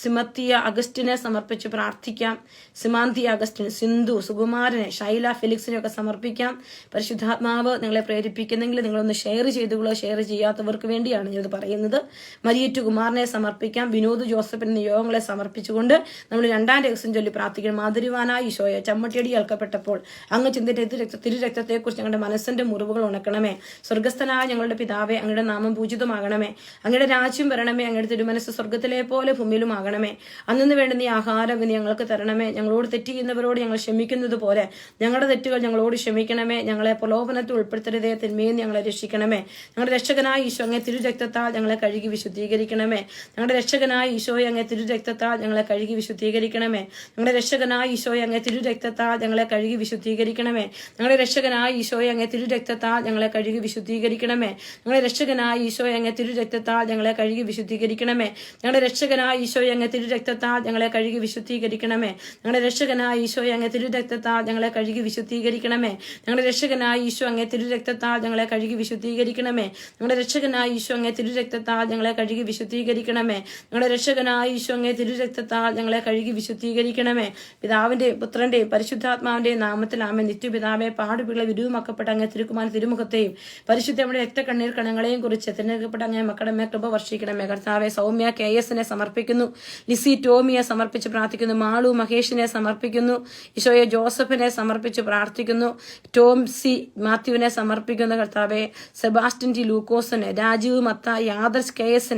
സിമത്തിയ അഗസ്റ്റിനെ സമർപ്പിച്ച് പ്രാർത്ഥിക്കാം. സിമാന്തി അഗസ്റ്റിൻ, സിന്ധു, സുകുമാരനെ, ഷൈല ഫെലിക്സിനെ ഒക്കെ സമർപ്പിക്കാം. പരിശുദ്ധാത്മാവ് നിങ്ങളെ പ്രേരിപ്പിക്കുന്നെങ്കിൽ നിങ്ങളൊന്ന് ഷെയർ ചെയ്തുകൊള്ളൂ. ഷെയർ ചെയ്യാത്തവർക്ക് വേണ്ടിയാണ് ഞാനിത് പറയുന്നത്. മരിയറ്റ് കുമാറിനെ സമർപ്പിക്കാം. വിനോദ് ജോസഫിന്റെ നിയോഗങ്ങളെ സമർപ്പിച്ചുകൊണ്ട് നമ്മൾ 2-ാം രഹസ്യം ചൊല്ലി പ്രാർത്ഥിക്കണം. മാധുരിവാനായ ഈശോയെ, ചമ്മട്ടിയടി ഏൽക്കപ്പെട്ടപ്പോൾ അങ്ങ് ചിന്തിച്ച തിരുരക്തത്തെക്കുറിച്ച് ഞങ്ങളുടെ മനസ്സിന്റെ മുറിവുകൾ ഉണക്കണമേ. സ്വർഗസ്ഥനായ ഞങ്ങളുടെ പിതാവേ, അങ്ങയുടെ നാമം പൂജിതമാകണമേ. അങ്ങയുടെ രാജ്യം വരണമേ. അങ്ങയുടെ തിരുമനസ് സ്വർഗത്തിലെ പോലെ ഭൂമിയിലുമാകണമേ. അന്നു വേണ്ടുന്ന ഈ ആഹാരം ഇനി ഞങ്ങൾക്ക് തരണമേ. ഞങ്ങളോട് തെറ്റ് ചെയ്യുന്നവരോട് ഞങ്ങൾ ക്ഷമിക്കുന്നത് പോലെ ഞങ്ങളുടെ തെറ്റുകൾ ഞങ്ങളോട് ക്ഷമിക്കണമേ. ഞങ്ങളെ പ്രലോഭനത്തിൽ ഉൾപ്പെടുത്തരുതേ, തിന്മയിൽ ഞങ്ങളെ രക്ഷിക്കണമേ. ഞങ്ങളുടെ രക്ഷകനായ ഈശോ, അങ്ങേ തിരുരക്തത്താൽ ഞങ്ങളെ കഴുകി വിശുദ്ധീകരിക്കണമേ. ഞങ്ങളുടെ രക്ഷകനായ ഈശോയെ, അങ്ങേ തിരുരക്തത്താൽ ഞങ്ങളെ കഴുകി വിശുദ്ധീകരിക്കണമേ. ഞങ്ങളുടെ രക്ഷകനായ ഈശോയെ, അങ്ങേ തിരുരക്തത്താൽ ഞങ്ങളെ കഴുകി വിശുദ്ധീകരിക്കണമേ. ഞങ്ങളുടെ രക്ഷകനായ ഈശോയെ, അങ്ങേ തിരുരക്തത്താൽ ഞങ്ങളെ കഴുകി വിശുദ്ധീകരിക്കണമേ. ഞങ്ങളുടെ രക്ഷകനായ ഈശോയെ, അങ്ങേ തിരുരക്തത്താൽ ഞങ്ങളെ കഴുകി വിശുദ്ധീകരിക്കണമേ. ഞങ്ങളുടെ രക്ഷകനായ ഈശോയെ അങ്ങ് തിരുരക്തത്താൽ ഞങ്ങളെ കഴുകി വിശുദ്ധീകരിക്കണമേ. ഞങ്ങളുടെ രക്ഷകനായ ഈശോയെ അങ്ങ് തിരുരക്തത്താൽ ഞങ്ങളെ കഴുകി വിശുദ്ധീകരിക്കണമേ. ഞങ്ങളുടെ രക്ഷകനായ ഈശോ അങ്ങ് തിരുരക്തത്താൽ ഞങ്ങളെ കഴുകി വിശുദ്ധീകരിക്കണമേ. ഞങ്ങളുടെ രക്ഷകനായ ഈശോ അങ്ങ് തിരുരക്തത്താൽ ഞങ്ങളെ കഴുകി വിശുദ്ധീകരിക്കണമേ. ഞങ്ങളുടെ രക്ഷകനായ ഈശോ അങ്ങ് തിരുരക്തത്താൽ ഞങ്ങളെ കഴുകി വിശുദ്ധീകരിക്കണമേ. പിതാവിന്റെയും പുത്രന്റെയും പരിശുദ്ധാത്മാവിന്റെയും നാമത്തിൽ ആമേൻ. നിത്യപിതാവെ, പാടുപിള്ള വിരുവുമാക്കപ്പെട്ട അങ്ങ് തിരുക്കുമാരൻ തിരുമുഖത്തെയും പരിശുദ്ധയുടെ രക്തക്കണ്ണീർ കണങ്ങളെയും കുറിച്ച് തിരഞ്ഞെടുക്കപ്പെട്ട അങ്ങ് മക്കളുടെ മേൽ കൃപ വർഷിക്കണമേ. കർത്താവെ, സൗമ്യ KS സമർപ്പിക്കുന്നു. ലിസി ടോമിയെ സമർപ്പിച്ച് പ്രാർത്ഥിക്കുന്നു. മാളു മഹേഷിനെ സമർപ്പിക്കുന്നു. ഈശോയെ ജോസഫിനെ സമർപ്പിച്ച് പ്രാർത്ഥിക്കുന്നു. ടോം സി മാത്യുവിനെ സമർപ്പിക്കുന്നു. കർത്താവെ, സെബാസ്റ്റ്യൻ ടി ലൂക്കോസിനെ, രാജീവ് മത്തായി, ആദർശ് KS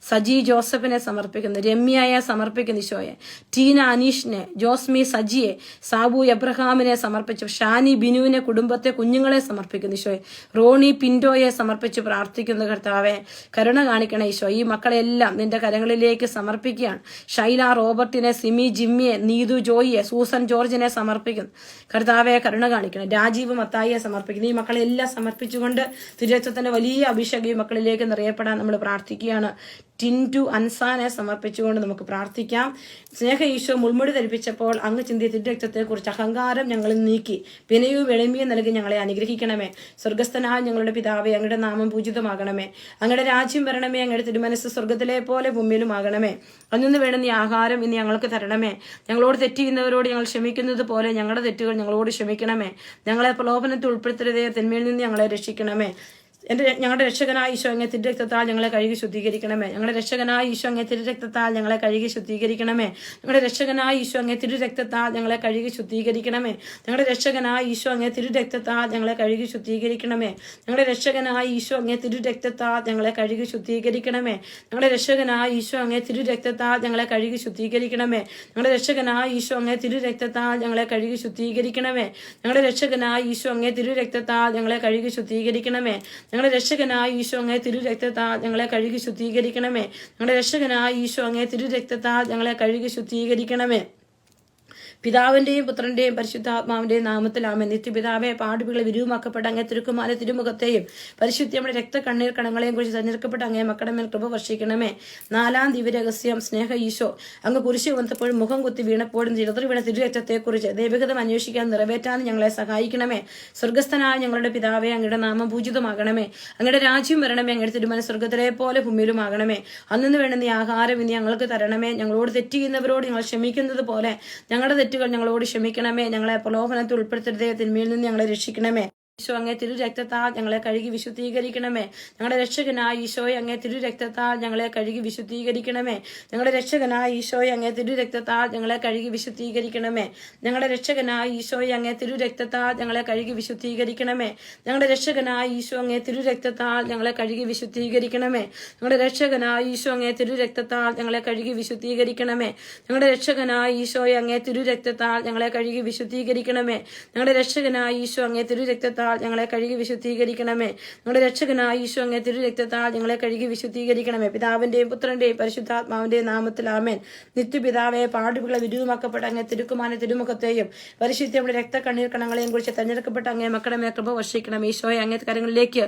സജി ജോസഫിനെ സമർപ്പിക്കുന്നു. രമ്യയെ സമർപ്പിക്കുന്നു. ഈശോയെ ടീന അനീഷിനെ, ജോസ്മി സജിയെ, സാബു എബ്രഹാമിനെ സമർപ്പിച്ചു. ഷാനി ബിനുവിനെ, കുടുംബത്തെ, കുഞ്ഞുങ്ങളെ സമർപ്പിക്കുന്നു. ഈശോയെ റോണി പിന്റോയെ സമർപ്പിച്ച് പ്രാർത്ഥിക്കുന്നു. കർത്താവെ, കരുണ കാണിക്കണേ ഈശോ. ഈ മക്കളെല്ലാം നിന്റെ കരങ്ങളിലേക്ക് സമർപ്പിക്കുകയാണ്. ഷൈല റോബർട്ടിനെ, സിമി ജിമ്മിയെ, നീതു ജോയിയെ, സൂസൻ ജോർജിനെ സമർപ്പിക്കുന്നു. കർത്താവെ, കരുണ കാണിക്കണം. രാജീവ് മത്തായിയെ സമർപ്പിക്കുന്നു. ഈ മക്കളെല്ലാം സമർപ്പിച്ചുകൊണ്ട് തിരുരക്തത്തിന്റെ വലിയ അഭിഷേകം ഈ മക്കളിലേക്ക് നിറയപ്പെടാൻ നമ്മൾ പ്രാർത്ഥിക്കുകയാണ്. ടിൻറ്റു അൻസാനെ സമർപ്പിച്ചുകൊണ്ട് നമുക്ക് പ്രാർത്ഥിക്കാം. സ്നേഹ ഈശോ മുൾമുടി ധരിപ്പിച്ചപ്പോൾ അങ്ങ് ചിന്തിയ തിരുരക്തത്തെക്കുറിച്ച് അഹങ്കാരം ഞങ്ങളിൽ നീക്കി വിനയവും എളിമയും നൽകി ഞങ്ങളെ അനുഗ്രഹിക്കണമേ. സ്വർഗസ്ഥനായ ഞങ്ങളുടെ പിതാവേ, അങ്ങയുടെ നാമം പൂജിതമാകണമേ. അങ്ങയുടെ രാജ്യം വരണമേ. അങ്ങയുടെ തിരുമനസ് സ്വർഗത്തിലെ പോലെ ഭൂമിയിലുമാകണമേ. അന്നു വേണ്ടുന്ന ഈ ആഹാരം ഇന്ന് ഞങ്ങൾക്ക് തരണമേ. ഞങ്ങളോട് തെറ്റ് ചെയ്യുന്നവരോട് ഞങ്ങൾ ക്ഷമിക്കുന്നത് പോലെ ഞങ്ങളുടെ തെറ്റുകൾ ഞങ്ങളോട് ക്ഷമിക്കണമേ. ഞങ്ങളെ പ്രലോഭനത്തിൽ ഉൾപ്പെടുത്തരുതേ, തിന്മയിൽ നിന്ന് ഞങ്ങളെ രക്ഷിക്കണമേ. ഞങ്ങളുടെ രക്ഷകനായ ഈശോ അങ്ങേ തിരുരക്തത്താൽ ഞങ്ങളെ കഴുകി ശുദ്ധീകരിക്കണമേ. ഞങ്ങളുടെ രക്ഷകനായ ഈശോ അങ്ങേ തിരുരക്തത്താൽ ഞങ്ങളെ കഴുകി ശുദ്ധീകരിക്കണമേ. ഞങ്ങളുടെ രക്ഷകനായ ഈശോ അങ്ങേ തിരുരക്തത്താൽ ഞങ്ങളെ കഴുകി ശുദ്ധീകരിക്കണമേ. ഞങ്ങളുടെ രക്ഷകനായ ഈശോ അങ്ങേ തിരുരക്തത്താൽ ഞങ്ങളെ കഴുകി ശുദ്ധീകരിക്കണമേ. ഞങ്ങളുടെ രക്ഷകനായ ഈശോ അങ്ങേ തിരുരക്തത്താൽ ഞങ്ങളെ കഴുകി ശുദ്ധീകരിക്കണമേ. ഞങ്ങളുടെ രക്ഷകനായ ഈശോ അങ്ങേ തിരുരക്തത്താൽ ഞങ്ങളെ കഴുകി ശുദ്ധീകരിക്കണമേ. ഞങ്ങളുടെ രക്ഷകനായ ഈശോ അങ്ങേ തിരുരക്തത്താൽ ഞങ്ങളെ കഴുകി ശുദ്ധീകരിക്കണമേ. ഞങ്ങളുടെ രക്ഷകനായ ഈശോ അങ്ങേ തിരുരക്തത്താൽ ഞങ്ങളെ കഴുകി ശുദ്ധീകരിക്കണമേ. ഞങ്ങളുടെ രക്ഷകനായ ഈശോ അങ്ങേ തിരുരക്തത്താൽ ഞങ്ങളെ കഴുകി ശുദ്ധീകരിക്കണമേ. ഞങ്ങളുടെ രക്ഷകനായ ഈശോ അങ്ങേ തിരുരക്തത്താൽ ഞങ്ങളെ കഴുകി ശുദ്ധീകരിക്കണമേ. പിതാവിന്റെയും പുത്രന്റെയും പരിശുദ്ധാത്മാവിന്റെയും നാമത്തിൽ ആമേൻ. നിത്യപിതാവെ, പാടുപികളെ വിരുവുമാക്കപ്പെട്ട അങ്ങേ തിരുക്കുമാല തിരുമുഖത്തെയും പരിശുദ്ധിയുടെ രക്തക്കണ്ണീർ കണങ്ങളെയും കുറിച്ച് തിരഞ്ഞെടുക്കപ്പെട്ട അങ്ങേ മക്കളുടെ മേൽ കൃപ വർഷിക്കണമേ. 4-ാം ദിവ്യരഹസ്യം, സ്നേഹ ഈശോ അങ്ങ് കുരിശ് വന്നപ്പോഴും മുഖം കുത്തി വീണപ്പോഴും ചിതറി വീണ തിരുരക്തത്തെക്കുറിച്ച് ദൈവഗതം അന്വേഷിക്കാൻ നിറവേറ്റാൻ ഞങ്ങളെ സഹായിക്കണമേ. സ്വർഗസ്ഥനായ ഞങ്ങളുടെ പിതാവേ, അങ്ങയുടെ നാമം പൂജിതമാകണമേ. അങ്ങയുടെ രാജ്യം വരണമേ. അങ്ങയുടെ തിരുമനസ് സ്വർഗത്തിലെ പോലെ ഭൂമിയിലുമാകണമേ. അന്നു വേണ്ടുന്ന ഈ ആഹാരം ഇനി ഞങ്ങൾക്ക് തരണമേ. ഞങ്ങളോട് തെറ്റ് ചെയ്യുന്നവരോട് ഞങ്ങൾ ക്ഷമിക്കുന്നത് പോലെ ഞങ്ങളുടെ തെറ്റുകൾ ഞങ്ങളോട് ക്ഷമിക്കണമേ. ഞങ്ങളെ പ്രലോഭനത്തിൽ ഉൾപ്പെടുത്തരുതേ, തിന്മയിൽ നിന്ന് ഞങ്ങളെ രക്ഷിക്കണമേ. ഈശോ അങ്ങേ തിരുരക്തത്താൽ ഞങ്ങളെ കഴുകി വിശുദ്ധീകരിക്കണമേ. ഞങ്ങളുടെ രക്ഷകനായ ഈശോയെ അങ്ങേ തിരുരക്തത്താൽ ഞങ്ങളെ കഴുകി വിശുദ്ധീകരിക്കണമേ. ഞങ്ങളുടെ രക്ഷകനായ ഈശോയെ അങ്ങേ തിരുരക്തത്താൽ ഞങ്ങളെ കഴുകി വിശുദ്ധീകരിക്കണമേ. ഞങ്ങളുടെ രക്ഷകനായ ഈശോയെ അങ്ങേ തിരുരക്തത്താൽ ഞങ്ങളെ കഴുകി വിശുദ്ധീകരിക്കണമേ. ഞങ്ങളുടെ രക്ഷകനായ ഈശോ അങ്ങേ തിരുരക്തത്താൽ ഞങ്ങളെ കഴുകി വിശുദ്ധീകരിക്കണമേ. ഞങ്ങളുടെ രക്ഷകനായ ഈശോ അങ്ങേ തിരുരക്തത്താൽ ഞങ്ങളെ കഴുകി വിശുദ്ധീകരിക്കണമേ. ഞങ്ങളുടെ രക്ഷകനായ ഈശോയെ അങ്ങേ തിരുരക്തത്താൽ ഞങ്ങളെ കഴുകി വിശുദ്ധീകരിക്കണമേ. ഞങ്ങളുടെ രക്ഷകനായ ഈശോ അങ്ങേ തിരുരക്തത്താൽ ഞങ്ങളെ കഴുകി വിശുദ്ധീകരിക്കണമേ. ഞങ്ങളുടെ രക്ഷകനായ ഈശോ അങ്ങേ തിരുരക്തത്താൽ ഞങ്ങളെ കഴുകി വിശുദ്ധീകരിക്കണമേ. പിതാവിന്റെയും പുത്രന്റെയും പരിശുദ്ധാത്മാവിന്റെയും നാമത്തിൽ ആമേൻ. നിത്യപിതാവെ, പാടുപികളെ വിരുവുമാക്കപ്പെട്ട അങ്ങേ തിരുക്കുമാന തിരുമുഖത്തെയും പരിശുദ്ധയുടെ രക്തക്കണ്ണീർ കണങ്ങളെയും കുറിച്ച് തെരഞ്ഞെടുക്കപ്പെട്ട അങ്ങേ മക്കളുടെ മേൽ കൃപ വർഷിക്കണം. ഈശോയെ അങ്ങേ കരങ്ങളിലേക്ക്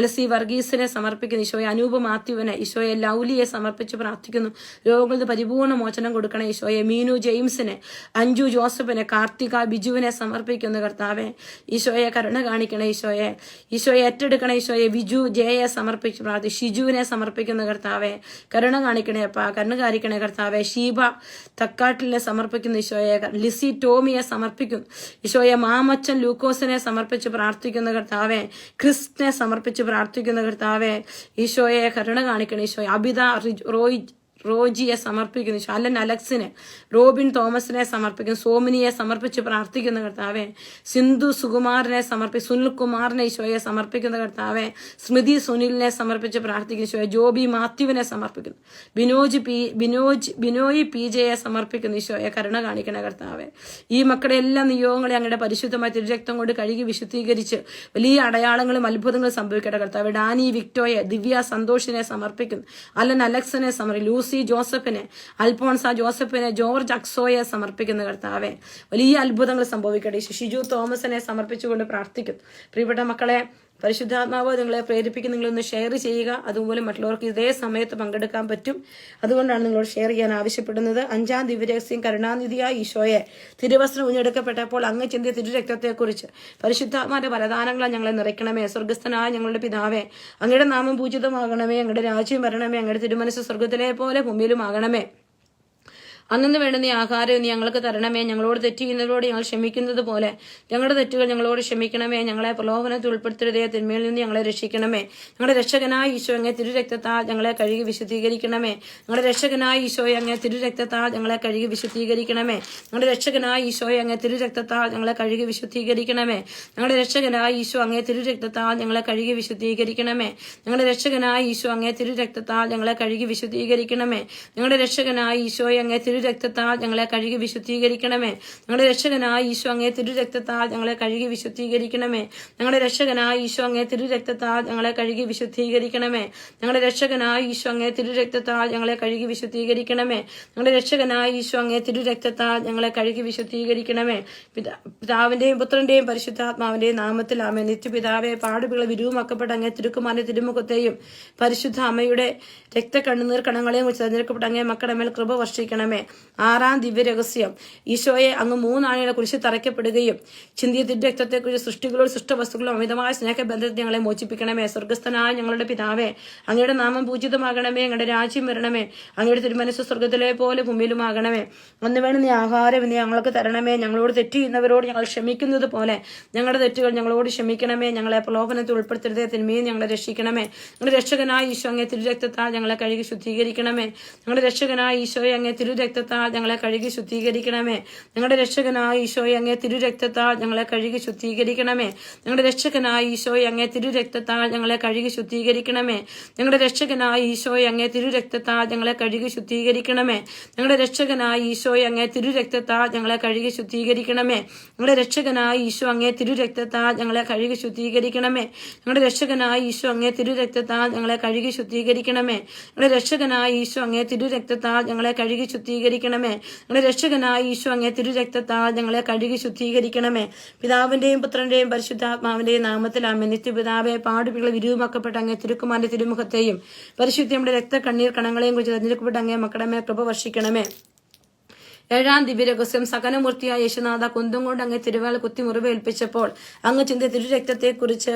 LC വർഗീസിനെ സമർപ്പിക്കുന്നു. ഈശോയെ അനൂപ് മാത്യുവിനെ, ഈശോയെ ലൗലിയെ സമർപ്പിച്ച് പ്രാർത്ഥിക്കുന്നു. രോഗങ്ങളുടെ പരിപൂർണ്ണ മോചനം കൊടുക്കണം. ഈശോയെ മീനു ജെയിംസിനെ, അഞ്ജു ജോസഫിനെ, കാർത്തിക ബിജുവിനെ സമർപ്പിക്കുന്നു. കർത്താവെ, ഈശോയെ കരുണ കാണിക്കണം. ഈശോയെ ഏറ്റെടുക്കണം. ഈശോയെ വിജു ജയയെ സമർപ്പിച്ച് പ്രാർത്ഥി, ഷിജുവിനെ സമർപ്പിക്കുന്ന കർത്താവെ, കരുണ കാണിക്കണേ അപ്പ, കരുണ കാണിക്കണേ കർത്താവെ. ഷീബ തക്കാട്ടിലിനെ സമർപ്പിക്കുന്നു. ഈശോയെ ലിസി ടോമിയെ സമർപ്പിക്കുന്നു. ഈശോയെ മാമച്ചൻ ലൂക്കോസിനെ സമർപ്പിച്ച് പ്രാർത്ഥിക്കുന്ന കർത്താവെ, ക്രിസ്റ്റിനെ സമർപ്പിച്ച് പ്രാർത്ഥിക്കുന്ന കർത്താവെ, ഈശോയെ കരുണ കാണിക്കണം. ഈശോയെ അബിത റോജിയെ സമർപ്പിക്കുന്നു. അലൻ അലക്സിനെ, റോബിൻ തോമസിനെ സമർപ്പിക്കുന്നു. സോമിനിയെ സമർപ്പിച്ച് പ്രാർത്ഥിക്കുന്ന കർത്താവെ, സിന്ധു സുകുമാറിനെ സുനിൽ കുമാറിനെ ഈശോയെ സമർപ്പിക്കുന്ന കർത്താവെ, സ്മൃതി സുനിലിനെ സമർപ്പിച്ച് പ്രാർത്ഥിക്കുന്നു. ഈശോയെ ജോബി മാത്യുവിനെ സമർപ്പിക്കുന്നു. ബിനോയ് PJയെ സമർപ്പിക്കുന്നു. ഈശോയെ കരുണ കാണിക്കണ കർത്താവെ. ഈ മക്കളുടെ എല്ലാ നിയോഗങ്ങളെ അങ്ങയുടെ പരിശുദ്ധമായ തിരുരക്തം കൊണ്ട് കഴുകി വിശുദ്ധീകരിച്ച് വലിയ അടയാളങ്ങളും അത്ഭുതങ്ങളും സംഭവിക്കട്ടെ കർത്താവെ. ഡാനി വിക്ടോയെ, ദിവ്യ സന്തോഷിനെ സമർപ്പിക്കുന്നു. അലൻ അലക്സിനെ ലൂസി ജോസഫിനെ, അൽഫോൺസ ജോസഫിനെ, ജോർജ് അക്സോയെ സമർപ്പിക്കുന്ന കർത്താവെ. വലിയ അത്ഭുതങ്ങൾ സംഭവിക്കട്ടെ. ഷിജു തോമസിനെ സമർപ്പിച്ചുകൊണ്ട് പ്രാർത്ഥിക്കുന്നു. പ്രിയപ്പെട്ട മക്കളെ, പരിശുദ്ധാത്മാവ് നിങ്ങളെ പ്രേരിപ്പിക്കും. നിങ്ങളൊന്ന് ഷെയർ ചെയ്യുക. അതുപോലെ മറ്റുള്ളവർക്ക് ഇതേ സമയത്ത് പങ്കെടുക്കാൻ പറ്റും. അതുകൊണ്ടാണ് നിങ്ങളോട് ഷെയർ ചെയ്യാൻ ആവശ്യപ്പെടുന്നത്. 5-ാം ദിവ്യരഹസ്യം കരുണാനിധിയായ ഈശോയെ തിരുവസ്ത്രം ഉഞ്ഞെടുക്കപ്പെട്ടപ്പോൾ അങ്ങ് ചിന്തിയ തിരുരക്തത്തെക്കുറിച്ച് പരിശുദ്ധാത്മാന്റെ വരദാനങ്ങളാൽ ഞങ്ങളെ നിറയ്ക്കണമേ. സ്വർഗസ്ഥനായ ഞങ്ങളുടെ പിതാവേ, അങ്ങയുടെ നാമം പൂജിതമാകണമേ. അങ്ങയുടെ രാജ്യം വരണമേ. അങ്ങയുടെ തിരുമനസ്സ് സ്വർഗത്തിലെ പോലെ ഭൂമിയിലും ആകണമേ. അന്നു വേണ്ടുന്ന ആഹാരം നീ ഞങ്ങൾക്ക് തരണമേ. ഞങ്ങളോട് തെറ്റ് ചെയ്യുന്നവരോട് ഞങ്ങൾ ക്ഷമിക്കുന്നത് പോലെ ഞങ്ങളുടെ തെറ്റുകൾ ഞങ്ങളോട് ക്ഷമിക്കണമേ. ഞങ്ങളെ പ്രലോഭനത്തിൽ ഉൾപ്പെടുത്തരുതേ, തിന്മയിൽ നിന്ന് ഞങ്ങളെ രക്ഷിക്കണമേ. ഞങ്ങളുടെ രക്ഷകനായ ഈശോ അങ്ങേ തിരുരക്തത്താൽ ഞങ്ങളെ കഴുകി വിശുദ്ധീകരിക്കണമേ. ഞങ്ങളുടെ രക്ഷകനായ ഈശോയെ അങ്ങേ തിരുരക്തത്താൽ ഞങ്ങളെ കഴുകി വിശുദ്ധീകരിക്കണമേ. ഞങ്ങളുടെ രക്ഷകനായ ഈശോയെ അങ്ങേ തിരുരക്തത്താൽ ഞങ്ങളെ കഴുകി വിശുദ്ധീകരിക്കണമേ. ഞങ്ങളുടെ രക്ഷകനായ ഈശോ അങ്ങേ തിരുരക്തത്താൽ ഞങ്ങളെ കഴുകി വിശുദ്ധീകരിക്കണമേ. ഞങ്ങളുടെ രക്ഷകനായ ഈശോ അങ്ങേ തിരുരക്തത്താൽ ഞങ്ങളെ കഴുകി വിശുദ്ധീകരിക്കണമേ. ഞങ്ങളുടെ രക്ഷകനായ ഈശോയെ അങ്ങേ തിരുരക്തത്താൽ ഞങ്ങളെ കഴുകി വിശുദ്ധീകരിക്കണമേ. ഞങ്ങളുടെ രക്ഷകനായ ഈശോ അങ്ങേ തിരുരക്തത്താൽ ഞങ്ങളെ കഴുകി വിശുദ്ധീകരിക്കണമേ. ഞങ്ങളുടെ രക്ഷകനായ ഈശോ അങ്ങേ തിരുരക്തത്താൽ ഞങ്ങളെ കഴുകി വിശുദ്ധീകരിക്കണമേ. ഞങ്ങളുടെ രക്ഷകനായ ഈശോ അങ്ങേ തിരുരക്തത്താൽ ഞങ്ങളെ കഴുകി വിശുദ്ധീകരിക്കണമേ. ഞങ്ങളുടെ രക്ഷകനായ ഈശോ അങ്ങേ തിരുരക്തത്താൽ ഞങ്ങളെ കഴുകി വിശുദ്ധീകരിക്കണമേ. പിതാവിന്റെയും പുത്രന്റെയും പരിശുദ്ധാത്മാവിന്റെയും നാമത്തിൽ ആമേൻ. നിത്യപിതാവെ, പാടുപികളെ വിരൂപമാക്കപ്പെട്ട അങ്ങേ തിരുക്കുമാരന്റെ തിരുമുഖത്തെയും പരിശുദ്ധ അമ്മയുടെ രക്തക്കണ്ണുനീർ കണങ്ങളെയും കുറിച്ച് തിരഞ്ഞെടുക്കപ്പെട്ട അങ്ങേ മക്കളുടെ മേൽ കൃപ വർഷിക്കണമേ. 6-ാം ദിവ്യരഹസ്യം ഈശോയെ അങ്ങ് 3 ആണികളെ കുരിശിൽ തറയ്ക്കപ്പെടുകയും ചിന്തിയ തിരുരക്തത്തെക്കുറിച്ച് സൃഷ്ടികളോട് സൃഷ്ടവസ്തുക്കളും അമിതമായ സ്നേഹബന്ധത്തിൽ ഞങ്ങളെ മോചിപ്പിക്കണമേ. സ്വർഗസ്ഥനായ ഞങ്ങളുടെ പിതാവേ, അങ്ങയുടെ നാമം പൂജിതമാകണമേ. അങ്ങയുടെ രാജ്യം വരണമേ. അങ്ങയുടെ തിരുമനസ്സ് സ്വർഗത്തിലെ പോലെ ഭൂമിയിലുമാകണമേ. അന്ന് വേണ്ടുന്ന ആഹാരം നീ ഞങ്ങൾക്ക് തരണമേ. ഞങ്ങളോട് തെറ്റ് ചെയ്യുന്നവരോട് ഞങ്ങൾ ക്ഷമിക്കുന്നത് പോലെ ഞങ്ങളുടെ തെറ്റുകൾ ഞങ്ങളോട് ക്ഷമിക്കണമേ. ഞങ്ങളെ പ്രലോഭനത്തിൽ ഉൾപ്പെടുത്തരുതേ, തിന്മയിൽ ഞങ്ങളെ രക്ഷിക്കണമേ. ഞങ്ങളുടെ രക്ഷകനായ ഈശോ അങ്ങേ തിരുരക്തത്താൽ ഞങ്ങളെ കഴുകി ശുദ്ധീകരിക്കണമേ. ഞങ്ങളുടെ രക്ഷകനായ ഈശോയെ അങ്ങേ തിരുരക്തത്താൽ ഞങ്ങളെ കഴുകി ശുദ്ധീകരിക്കണമേ. ഞങ്ങളുടെ രക്ഷകനായ ഈശോയെ അങ്ങേ തിരുരക്തത്താൽ ഞങ്ങളെ കഴുകി ശുദ്ധീകരിക്കണമേ. ഞങ്ങളുടെ രക്ഷകനായ ഈശോയെ അങ്ങേ തിരുരക്തത്താൽ ഞങ്ങളെ കഴുകി ശുദ്ധീകരിക്കണമേ. ഞങ്ങളുടെ രക്ഷകനായ ഈശോയെ അങ്ങേ തിരുരക്തത്താൽ ഞങ്ങളെ കഴുകി ശുദ്ധീകരിക്കണമേ. ഞങ്ങളുടെ രക്ഷകനായ ഈശോയെ അങ്ങേ തിരുരക്തത്താൽ ഞങ്ങളെ കഴുകി ശുദ്ധീകരിക്കണമേ. ഞങ്ങളുടെ രക്ഷകനായ ഈശോ അങ്ങേ തിരുരക്തത്താൽ ഞങ്ങളെ കഴുകി ശുദ്ധീകരിക്കണമേ. ഞങ്ങളുടെ രക്ഷകനായ ഈശോ അങ്ങേ തിരുരക്തത്താൽ ഞങ്ങളെ കഴുകി ശുദ്ധീകരിക്കണമേ. ഞങ്ങളുടെ രക്ഷകനായ ഈശോ അങ്ങേ തിരുരക്തത്താൽ ഞങ്ങളെ കഴുകി ശുദ്ധീകരിക്കണമേ. ഞങ്ങളുടെ രക്ഷകനായ ഈശോ അങ്ങേ തിരുരക്തത്താൽ ഞങ്ങളെ കഴുകി ശുദ്ധീകരിക്കണമേ. പിതാവിന്റെയും പുത്രന്റെയും പരിശുദ്ധാത്മാവിന്റെയും നാമത്തിൽ ആമേൻ. നിത്യപിതാവെ, പാടുപികളെ വിരൂപമാക്കപ്പെട്ട അങ്ങേ തിരുക്കുമാരന്റെ തിരുമുഖത്തെയും പരിശുദ്ധയുടെ രക്തക്കണ്ണീർ കണങ്ങളെയും കുറിച്ച് തിരഞ്ഞെടുക്കപ്പെട്ട അങ്ങേ മക്കളുടെ മേൽ കൃപ വർഷിക്കണമേ. 7-ാം ദിവ്യരഹസ്യം സകലമൂർത്തിയായ യേശുനാഥ, കുന്തും കൊണ്ട് അങ്ങേ തിരുവാൽ കുത്തി മുറിവേൽപ്പിച്ചപ്പോൾ അങ്ങ് ചിന്തിയ തിരുരക്തത്തെക്കുറിച്ച്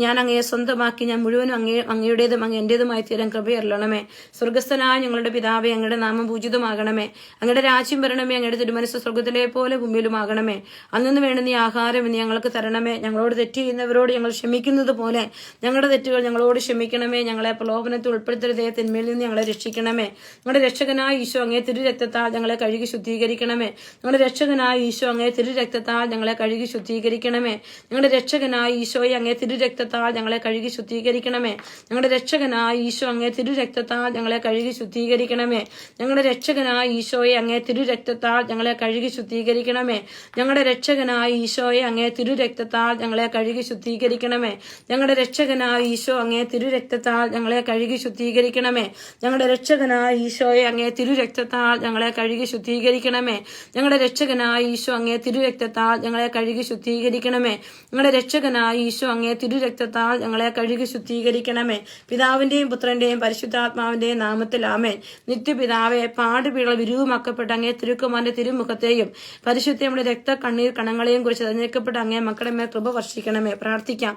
ഞാൻ അങ്ങയെ സ്വന്തമാക്കി. ഞാൻ മുഴുവനും അങ്ങയുടേതും അങ്ങ് എന്റേതുമായി തീരാൻ കൃപയരുളണമേ. സ്വർഗസ്ഥനായ ഞങ്ങളുടെ പിതാവേ, അങ്ങയുടെ നാമം പൂജിതമാകണമേ. അങ്ങയുടെ രാജ്യം വരണമേ. അങ്ങയുടെ തിരുമനസ്സ് സ്വർഗത്തിലെ പോലെ ഭൂമിയിലുമാകണമേ. അന്നു വേണ്ടുന്ന ആഹാരം നീ ഞങ്ങൾക്ക് തരണമേ. ഞങ്ങളോട് തെറ്റ് ചെയ്യുന്നവരോട് ഞങ്ങൾ ക്ഷമിക്കുന്നത് പോലെ ഞങ്ങളുടെ തെറ്റുകൾ ഞങ്ങളോട് ക്ഷമിക്കണമേ. ഞങ്ങളെ പ്രലോഭനത്തിൽ ഉൾപ്പെടുത്തരുതേ, തിന്മയിൽ നിന്ന് ഞങ്ങളെ രക്ഷിക്കണമേ. ഞങ്ങളുടെ രക്ഷകനായ ഈശോ അങ്ങേ തിരുരക്തത്താൽ ഞങ്ങളെ കഴുകി ശുദ്ധീകരിക്കണമേ. ഞങ്ങളുടെ രക്ഷകനായ ഈശോ അങ്ങേ തിരുരക്തത്താൽ ഞങ്ങളെ കഴുകി ശുദ്ധീകരിക്കണമേ. ഞങ്ങളുടെ രക്ഷകനായ ഈശോയെ അങ്ങേ തിരുരക്തത്താൽ ഞങ്ങളെ കഴുകി ശുദ്ധീകരിക്കണമേ. ഞങ്ങളുടെ രക്ഷകനായ ഈശോ അങ്ങേ തിരുരക്തത്താൽ ഞങ്ങളെ കഴുകി ശുദ്ധീകരിക്കണമേ. ഞങ്ങളുടെ രക്ഷകനായ ഈശോയെ അങ്ങേ തിരുരക്തത്താൽ ഞങ്ങളെ കഴുകി ശുദ്ധീകരിക്കണമേ. ഞങ്ങളുടെ രക്ഷകനായ ഈശോയെ അങ്ങേ തിരുരക്തത്താൽ ഞങ്ങളെ കഴുകി ശുദ്ധീകരിക്കണമേ. ഞങ്ങളുടെ രക്ഷകനായ ഈശോ അങ്ങേ തിരുരക്തത്താൽ ഞങ്ങളെ കഴുകി ശുദ്ധീകരിക്കണമേ. ഞങ്ങളുടെ രക്ഷകനായ ഈശോയെ അങ്ങേ തിരുരക്തത്താൽ ഞങ്ങളെ കഴുകി ശുദ്ധീകരിക്കണമേ. ഞങ്ങളുടെ രക്ഷകനായ ഈശോ അങ്ങേ തിരുരക്തത്താൽ ഞങ്ങളെ കഴുകി ശുദ്ധീകരിക്കണമേ. ഞങ്ങളുടെ രക്ഷകനായ ഈശോ അങ്ങേ തിരുരക്തത്താൽ ഞങ്ങളെ കഴുകി ശുദ്ധീകരിക്കണമേ. പിതാവിന്റെയും പുത്രന്റെയും പരിശുദ്ധാത്മാവിന്റെയും നാമത്തിൽ ആമേൻ. നിത്യപിതാവെ, പാടുപിഴകൾ വിരൂപമാക്കപ്പെട്ട അങ്ങേ തിരുക്കുമാരന്റെ തിരുമുഖത്തെയും പരിശുദ്ധയുടെ രക്തക്കണ്ണീർ കണങ്ങളെയും കുറിച്ച് തിരഞ്ഞെടുക്കപ്പെട്ട അങ്ങേ മക്കളുടെ മേൽ കൃപ വർഷിക്കണമേ. പ്രാർത്ഥിക്കാം.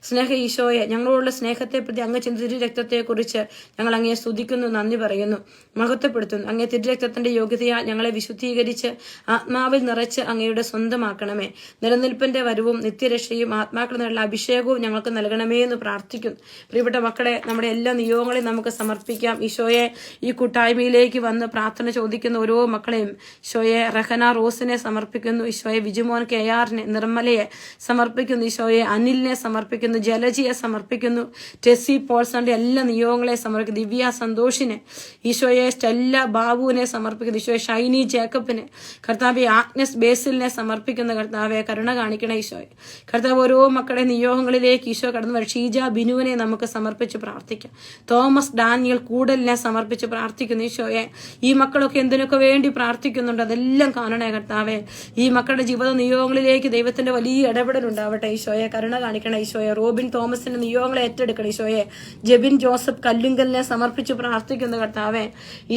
സ്നേഹ ഈശോയെ, ഞങ്ങളോടുള്ള സ്നേഹത്തെ പ്രതി അങ്ങ് ചിന്ത തിരുരക്തത്തെ കുറിച്ച് ഞങ്ങൾ അങ്ങയെ സ്തുതിക്കുന്നു, നന്ദി പറയുന്നു, മഹത്വപ്പെടുത്തുന്നു. അങ്ങേ തിരുരക്തത്തിന്റെ യോഗ്യതയാൽ ഞങ്ങളെ വിശുദ്ധീകരിച്ച് ആത്മാവിൽ നിറച്ച് അങ്ങയുടെ സ്വന്തമാക്കണമേ. നിലനിൽപ്പിന്റെ വരവും നിത്യരക്ഷയും ആത്മാക്കളിൽ നിന്നുള്ള അഭിഷേകവും ഞങ്ങൾക്ക് നൽകണമേ എന്ന് പ്രാർത്ഥിക്കുന്നു. പ്രിയപ്പെട്ട മക്കളെ, നമ്മുടെ എല്ലാ നിയോഗങ്ങളെയും നമുക്ക് സമർപ്പിക്കാം. ഈശോയെ, ഈ കൂട്ടായ്മയിലേക്ക് വന്ന് പ്രാർത്ഥന ചോദിക്കുന്ന ഓരോ മക്കളെയും ഈശോയെ, റഹന റോസിനെ സമർപ്പിക്കുന്നു. ഈശോയെ, വിജുമോൻ കെയാറിനെ, നിർമ്മലയെ സമർപ്പിക്കുന്നു. ഈശോയെ, അനിലിനെ സമർപ്പിക്കുന്നു. ജലജിയെ സമർപ്പിക്കുന്നു. ടെസി പോൾസന്റെ എല്ലാ നിയോഗങ്ങളെ സമർപ്പിക്കുന്നു. ദിവ്യ സന്തോഷിനെ, ഈശോയെ, സ്റ്റെല്ല ബാബുവിനെ സമർപ്പിക്കുന്നു. ഈശോയെ, ഷൈനി ജേക്കബിന്, കർത്താവെ, ആഗ്നസ് ബേസിലിനെ സമർപ്പിക്കുന്ന കർത്താവെ, കരുണ കാണിക്കണേ. ഈശോയെ, കർത്താവ്, ഓരോ മക്കളുടെ നിയോഗ നിയോഗങ്ങളിലേക്ക് ഈശോ കടന്നു വരും. ഷീജ ബിനുവിനെ നമുക്ക് സമർപ്പിച്ച് പ്രാർത്ഥിക്കാം. തോമസ് ഡാനിയൽ കൂടലിനെ സമർപ്പിച്ച് പ്രാർത്ഥിക്കുന്നു. ഈശോയെ, ഈ മക്കളൊക്കെ എന്തിനൊക്കെ വേണ്ടി പ്രാർത്ഥിക്കുന്നുണ്ട്, അതെല്ലാം കാണണേ കർത്താവേ. ഈ മക്കളുടെ ജീവിത നിയോഗങ്ങളിലേക്ക് ദൈവത്തിന്റെ വലിയ ഇടപെടലുണ്ടാവട്ടെ ഈശോയെ. കരുണ കാണിക്കണം ഈശോയെ. റോബിൻ തോമസിന്റെ നിയോഗങ്ങളെ ഏറ്റെടുക്കണം ഈശോയെ. ജെബിൻ ജോസഫ് കല്ലുങ്കലിനെ സമർപ്പിച്ച് പ്രാർത്ഥിക്കുന്നു കർത്താവേ.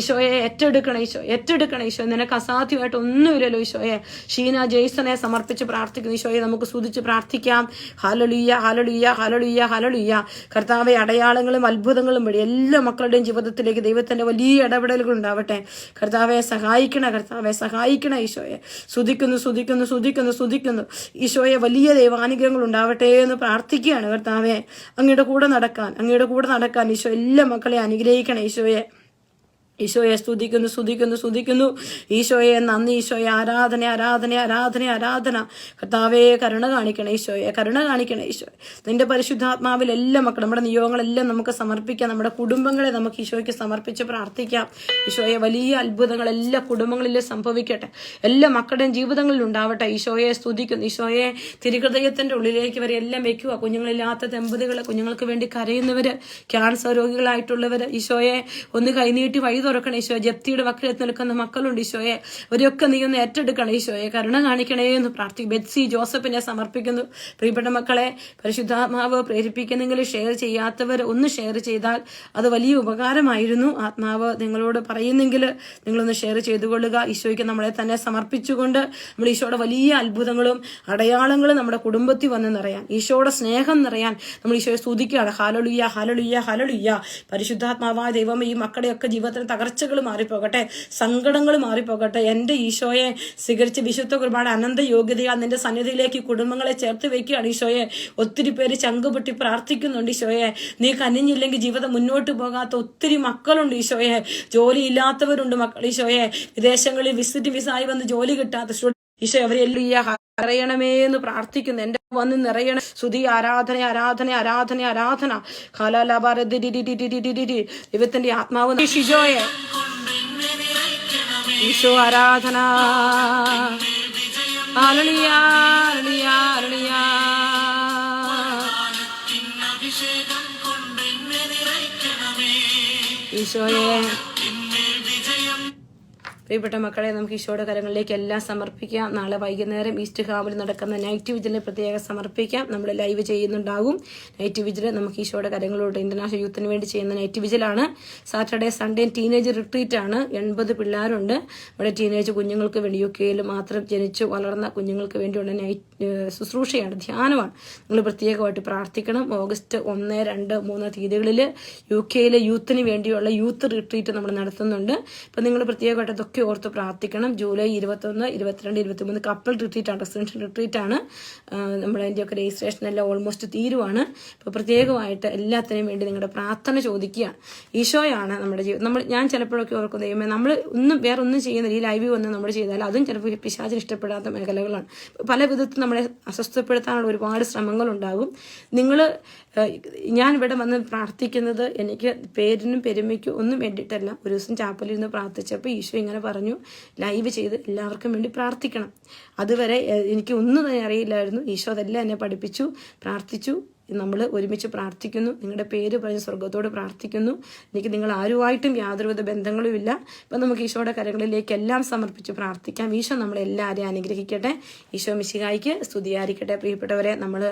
ഈശോയെ ഏറ്റെടുക്കണം ഈശോ, ഏറ്റെടുക്കണം ഈശോ. നിനക്ക് അസാധ്യമായിട്ട് ഒന്നുമില്ലല്ലോ ഈശോയെ. ഷീന ജെയ്സനെ സമർപ്പിച്ച് പ്രാർത്ഥിക്കുന്നു ഈശോയെ. നമുക്ക് സ്തുതിച്ച് പ്രാർത്ഥിക്കാം. Hallelujah, hallelujah, hallelujah, hallelujah. കർത്താവെ, അടയാളങ്ങളും അത്ഭുതങ്ങളും വഴി എല്ലാ മക്കളുടെയും ജീവിതത്തിലേക്ക് ദൈവത്തിന്റെ വലിയ ഇടപെടലുകൾ ഉണ്ടാവട്ടെ കർത്താവെ. സഹായിക്കണ കർത്താവെ, സഹായിക്കണ ഈശോയെ. സ്തുതിക്കുന്നു, സ്തുതിക്കുന്നു, സ്തുതിക്കുന്നു, സ്തുതിക്കുന്നു ഈശോയെ. വലിയ ദൈവാനുഗ്രഹങ്ങൾ ഉണ്ടാവട്ടെ എന്ന് പ്രാർത്ഥിക്കുകയാണ് കർത്താവെ. അങ്ങയുടെ കൂടെ നടക്കാൻ ഈശോ എല്ലാ മക്കളെ അനുഗ്രഹിക്കണം ഈശോയെ. ഈശോയെ സ്തുതിക്കുന്നു, സ്തുതിക്കുന്നു, സ്തുതിക്കുന്നു ഈശോയെ. നന്ദി ഈശോയെ. ആരാധന, ആരാധന, ആരാധന, ആരാധന. കർത്താവേ, കരുണ കാണിക്കണം ഈശോയെ, കരുണ കാണിക്കണം ഈശോയെ. നിന്റെ പരിശുദ്ധാത്മാവിൽ എല്ലാ മക്കളും നമ്മുടെ നിയോഗങ്ങളെല്ലാം നമുക്ക് സമർപ്പിക്കാം. നമ്മുടെ കുടുംബങ്ങളെ നമുക്ക് ഈശോയ്ക്ക് സമർപ്പിച്ച് പ്രാർത്ഥിക്കാം. ഈശോയെ, വലിയ അത്ഭുതങ്ങൾ എല്ലാ കുടുംബങ്ങളിലും സംഭവിക്കട്ടെ, എല്ലാ മക്കളുടെയും ജീവിതങ്ങളിൽ ഉണ്ടാവട്ടെ. ഈശോയെ സ്തുതിക്കുന്നു. ഈശോയെ, തിരുഹൃദയത്തിന്റെ ഉള്ളിലേക്ക് വരെ എല്ലാം വെക്കുക. കുഞ്ഞുങ്ങളില്ലാത്ത ദമ്പതികള്, കുഞ്ഞുങ്ങൾക്ക് വേണ്ടി കരയുന്നവര്, ക്യാൻസർ രോഗികളായിട്ടുള്ളവര്, ഈശോയെ ഒന്ന് കൈനീട്ടി വഴി തുറക്കണം ഈശോയെ. ജപ്തിയുടെ വക്കിലെത്തി നിൽക്കുന്ന മക്കളുണ്ട് ഈശോയെ. അവരൊക്കെ നീ ഒന്ന് ഏറ്റെടുക്കണം ഈശോയെ. കരുണ കാണിക്കണേ എന്ന് പ്രാർത്ഥിക്കും. ബെറ്റ്സി ജോസഫിനെ സമർപ്പിക്കുന്നു. പ്രിയപ്പെട്ട മക്കളെ, പരിശുദ്ധാത്മാവ് പ്രേരിപ്പിക്കുന്നെങ്കിൽ ഷെയർ ചെയ്യാത്തവർ ഒന്ന് ഷെയർ ചെയ്താൽ അത് വലിയ ഉപകാരമായിരുന്നു. ആത്മാവ് നിങ്ങളോട് പറയുന്നെങ്കിൽ നിങ്ങളൊന്ന് ഷെയർ ചെയ്തുകൊള്ളുക. ഈശോയ്ക്ക് നമ്മളെ തന്നെ സമർപ്പിച്ചുകൊണ്ട് നമ്മൾ ഈശോയുടെ വലിയ അത്ഭുതങ്ങളും അടയാളങ്ങളും നമ്മുടെ കുടുംബത്തിൽ വന്ന് നിറയാൻ, ഈശോയുടെ സ്നേഹം നിറയാൻ നമ്മൾ ഈശോയെ സ്തുതിക്കുകയാണ്. Hallelujah, hallelujah, hallelujah. പരിശുദ്ധാത്മാവായ ദൈവം ഈ മക്കളുടെയൊക്കെ ജീവിതത്തിന് തകർച്ചകൾ മാറിപ്പോകട്ടെ, സങ്കടങ്ങൾ മാറിപ്പോകട്ടെ. എൻ്റെ ഈശോയെ സ്വീകരിച്ച് വിശുദ്ധ കുർബാന അനന്ത യോഗ്യതയാൽ നിന്റെ സന്നിധിയിലേക്ക് കുടുംബങ്ങളെ ചേർത്ത് വെക്കുകയാണ് ഈശോയെ. ഒത്തിരി പേര് ചങ്കുപൊട്ടി പ്രാർത്ഥിക്കുന്നുണ്ട് ഈശോയെ. നീ കനിഞ്ഞില്ലെങ്കിൽ ജീവിതം മുന്നോട്ട് പോകാത്ത ഒത്തിരി മക്കളുണ്ട് ഈശോയെ. ജോലി ഇല്ലാത്തവരുണ്ട് മക്കൾ ഈശോയെ. വിദേശങ്ങളിൽ വിസിറ്റ് വിസായി വന്ന് ജോലി കിട്ടാത്ത ഈശോ, അവരെല്ലാം അറിയണമേ എന്ന് പ്രാർത്ഥിക്കുന്നു. എന്റെ വന്ന് നിറയണ സ്തുതി, ആരാധന, ആരാധന, ആരാധന, ആരാധന. ദൈവത്തിന്റെ ആത്മാവ് ഷിജോയെ ഈശോ ആരാധന. Hallelujah, hallelujah, hallelujah. ഈശോയെ, പ്രിയപ്പെട്ട മക്കളെ, നമുക്ക് ഈശോയുടെ കരങ്ങളിലേക്ക് എല്ലാം സമർപ്പിക്കാം. നാളെ വൈകുന്നേരം ഈസ്റ്റ് ഹാമിൽ നടക്കുന്ന നൈറ്റ് വിജിലിന് പ്രത്യേകം സമർപ്പിക്കാം. നമ്മൾ ലൈവ് ചെയ്യുന്നുണ്ടാകും നൈറ്റ് വിജിൽ. നമുക്ക് ഈശോയുടെ കരങ്ങളോട് ഇന്റർനാഷണൽ യൂത്തിന് വേണ്ടി ചെയ്യുന്ന നൈറ്റ് വിജിലാണ്. സാറ്റർഡേ സൺഡേ ടീനേജ് റിട്രീറ്റ് ആണ്. 80 പിള്ളേരുണ്ട് നമ്മുടെ ടീനേജ് കുഞ്ഞുങ്ങൾക്ക് വേണ്ടി. UK മാത്രം ജനിച്ചു വളർന്ന കുഞ്ഞുങ്ങൾക്ക് വേണ്ടിയുള്ള നൈറ്റ് ശുശ്രൂഷയാണ്, ധ്യാനമാണ്. നിങ്ങൾ പ്രത്യേകമായിട്ട് പ്രാർത്ഥിക്കണം. ഓഗസ്റ്റ് 1, 2, 3 തീയതികളിൽ UK യൂത്തിന് വേണ്ടിയുള്ള യൂത്ത് റിട്രീറ്റ് നമ്മൾ നടത്തുന്നുണ്ട്. അപ്പം നിങ്ങൾ പ്രത്യേകമായിട്ട് അതൊക്കെ ഓർത്ത് പ്രാർത്ഥിക്കണം. ജൂലൈ 21, 22, 23 കപ്പിൾ റിട്രീറ്റ് ആണ്, റെസിഡൻഷ്യൽ റിട്രീറ്റ് ആണ്. നമ്മളതിൻ്റെയൊക്കെ രജിസ്ട്രേഷൻ എല്ലാം ഓൾമോസ്റ്റ് തീരുവാണ്. അപ്പോൾ പ്രത്യേകമായിട്ട് എല്ലാത്തിനും വേണ്ടി നിങ്ങളുടെ പ്രാർത്ഥന ചോദിക്കുകയാണ്. ഈശോയാണ് നമ്മുടെ ജീവിതം. ഞാൻ ചിലപ്പോഴൊക്കെ ഓർക്കും, ദൈവമേ, നമ്മൾ വേറെ ഒന്നും ചെയ്യുന്നില്ല, ഈ ലൈവിൽ വന്ന് നമ്മൾ ചെയ്താൽ അതും ചിലപ്പോൾ പിശാചിന് ഇഷ്ടപ്പെടാത്ത മേഖലകളാണ്. പല വിധത്തിൽ നമ്മളെ അസ്വസ്ഥപ്പെടുത്താനുള്ള ഒരുപാട് ശ്രമങ്ങളുണ്ടാകും. ഞാൻ ഇവിടെ വന്ന് പ്രാർത്ഥിക്കുന്നത് എനിക്ക് പേരിനും പെരുമയ്ക്കും ഒന്നും വേണ്ടിയിട്ടല്ല. ഒരു ദിവസം ചാപ്പലിൽ നിന്ന് പ്രാർത്ഥിച്ചപ്പോൾ ഈശോ ഇങ്ങനെ പറഞ്ഞു, ലൈവ് ചെയ്ത് എല്ലാവർക്കും വേണ്ടി പ്രാർത്ഥിക്കണം. അതുവരെ എനിക്ക് ഒന്നും തന്നെ അറിയില്ലായിരുന്നു. ഈശോ അതെല്ലാം എന്നെ പഠിപ്പിച്ചു. പ്രാർത്ഥിച്ചു. നമ്മൾ ഒരുമിച്ച് പ്രാർത്ഥിക്കുന്നു. നിങ്ങളുടെ പേര് പറഞ്ഞ് സ്വർഗത്തോട് പ്രാർത്ഥിക്കുന്നു. എനിക്ക് നിങ്ങൾ ആരുമായിട്ടും യാതൊരുവിധ ബന്ധങ്ങളും ഇല്ല. അപ്പം നമുക്ക് ഈശോയുടെ കരങ്ങളിലേക്ക് എല്ലാം സമർപ്പിച്ച് പ്രാർത്ഥിക്കാം. ഈശോ നമ്മളെല്ലാവരെയും അനുഗ്രഹിക്കട്ടെ. ഈശോ മിശിഹായ്ക്ക് സ്തുതിയായിരിക്കട്ടെ. പ്രിയപ്പെട്ടവരെ, നമ്മൾ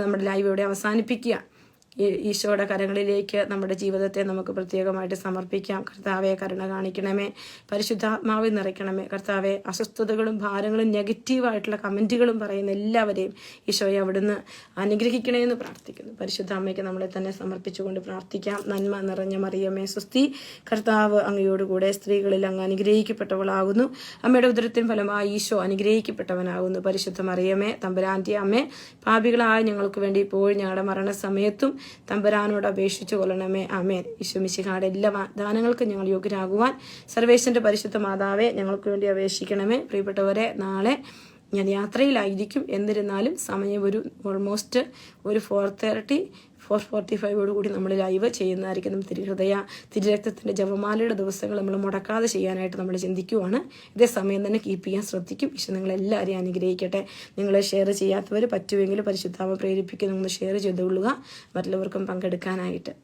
നമ്മുടെ ലൈവ് ഇവിടെ അവസാനിപ്പിക്കുക. ഈശോയുടെ കരങ്ങളിലേക്ക് നമ്മുടെ ജീവിതത്തെ നമുക്ക് പ്രത്യേകമായിട്ട് സമർപ്പിക്കാം. കർത്താവെ, കരുണ കാണിക്കണമേ, പരിശുദ്ധാത്മാവിൽ നിറയ്ക്കണമേ. കർത്താവെ, അസ്വസ്ഥതകളും ഭാരങ്ങളും നെഗറ്റീവായിട്ടുള്ള കമൻറ്റുകളും പറയുന്ന എല്ലാവരെയും ഈശോയെ അവിടുന്ന് അനുഗ്രഹിക്കണമെന്ന് പ്രാർത്ഥിക്കുന്നു. പരിശുദ്ധ അമ്മയ്ക്ക് നമ്മളെ തന്നെ സമർപ്പിച്ചുകൊണ്ട് പ്രാർത്ഥിക്കാം. നന്മ നിറഞ്ഞ മറിയമേ സ്വസ്തി, കർത്താവ് അങ്ങയോടുകൂടെ സ്ത്രീകളിൽ അങ്ങ് അനുഗ്രഹിക്കപ്പെട്ടവളാകുന്നു. അമ്മയുടെ ഉദരത്തിൻ ഫലമായി ഈശോ അനുഗ്രഹിക്കപ്പെട്ടവനാകുന്നു. പരിശുദ്ധ മറിയമേ, തമ്പുരാന്റെ അമ്മേ, പാപികളായ ഞങ്ങൾക്ക് വേണ്ടി ഇപ്പോഴും ഞങ്ങളുടെ മരണസമയത്തും തമ്പുരാനോട് അപേക്ഷിച്ചു കൊള്ളണമേ. ആമേൻ. ഈശോ മിശിഹായുടെ എല്ലാ വാഗ്ദാനങ്ങൾക്കും ഞങ്ങൾ യോഗ്യരാകുവാൻ സർവേശ്വരന്റെ പരിശുദ്ധ മാതാവെ ഞങ്ങൾക്ക് വേണ്ടി അപേക്ഷിക്കണമേ. പ്രിയപ്പെട്ടവരെ, നാളെ ഞാൻ യാത്രയിലായിരിക്കും. എന്നിരുന്നാലും സമയം ഓൾമോസ്റ്റ് ഒരു 4:45 കൂടി നമ്മൾ ലൈവ് ചെയ്യുന്നതായിരിക്കും. തിരുരക്തത്തിൻ്റെ ജപമാലയുടെ ദിവസങ്ങൾ നമ്മൾ മുടക്കാതെ ചെയ്യാനായിട്ട് നമ്മൾ ചിന്തിക്കുവാണ്. ഇതേ സമയം തന്നെ കീപ്പ് ചെയ്യാൻ ശ്രദ്ധിക്കും. ഈശോ നിങ്ങളെല്ലാവരെയും അനുഗ്രഹിക്കട്ടെ. നിങ്ങൾ ഷെയർ ചെയ്യാത്തവർ പറ്റുമെങ്കിൽ പരിശുദ്ധാത്മ പ്രേരിപ്പിക്കുന്നൊന്ന് ഷെയർ ചെയ്തുകൊള്ളുക മറ്റുള്ളവർക്കും പങ്കെടുക്കാനായിട്ട്.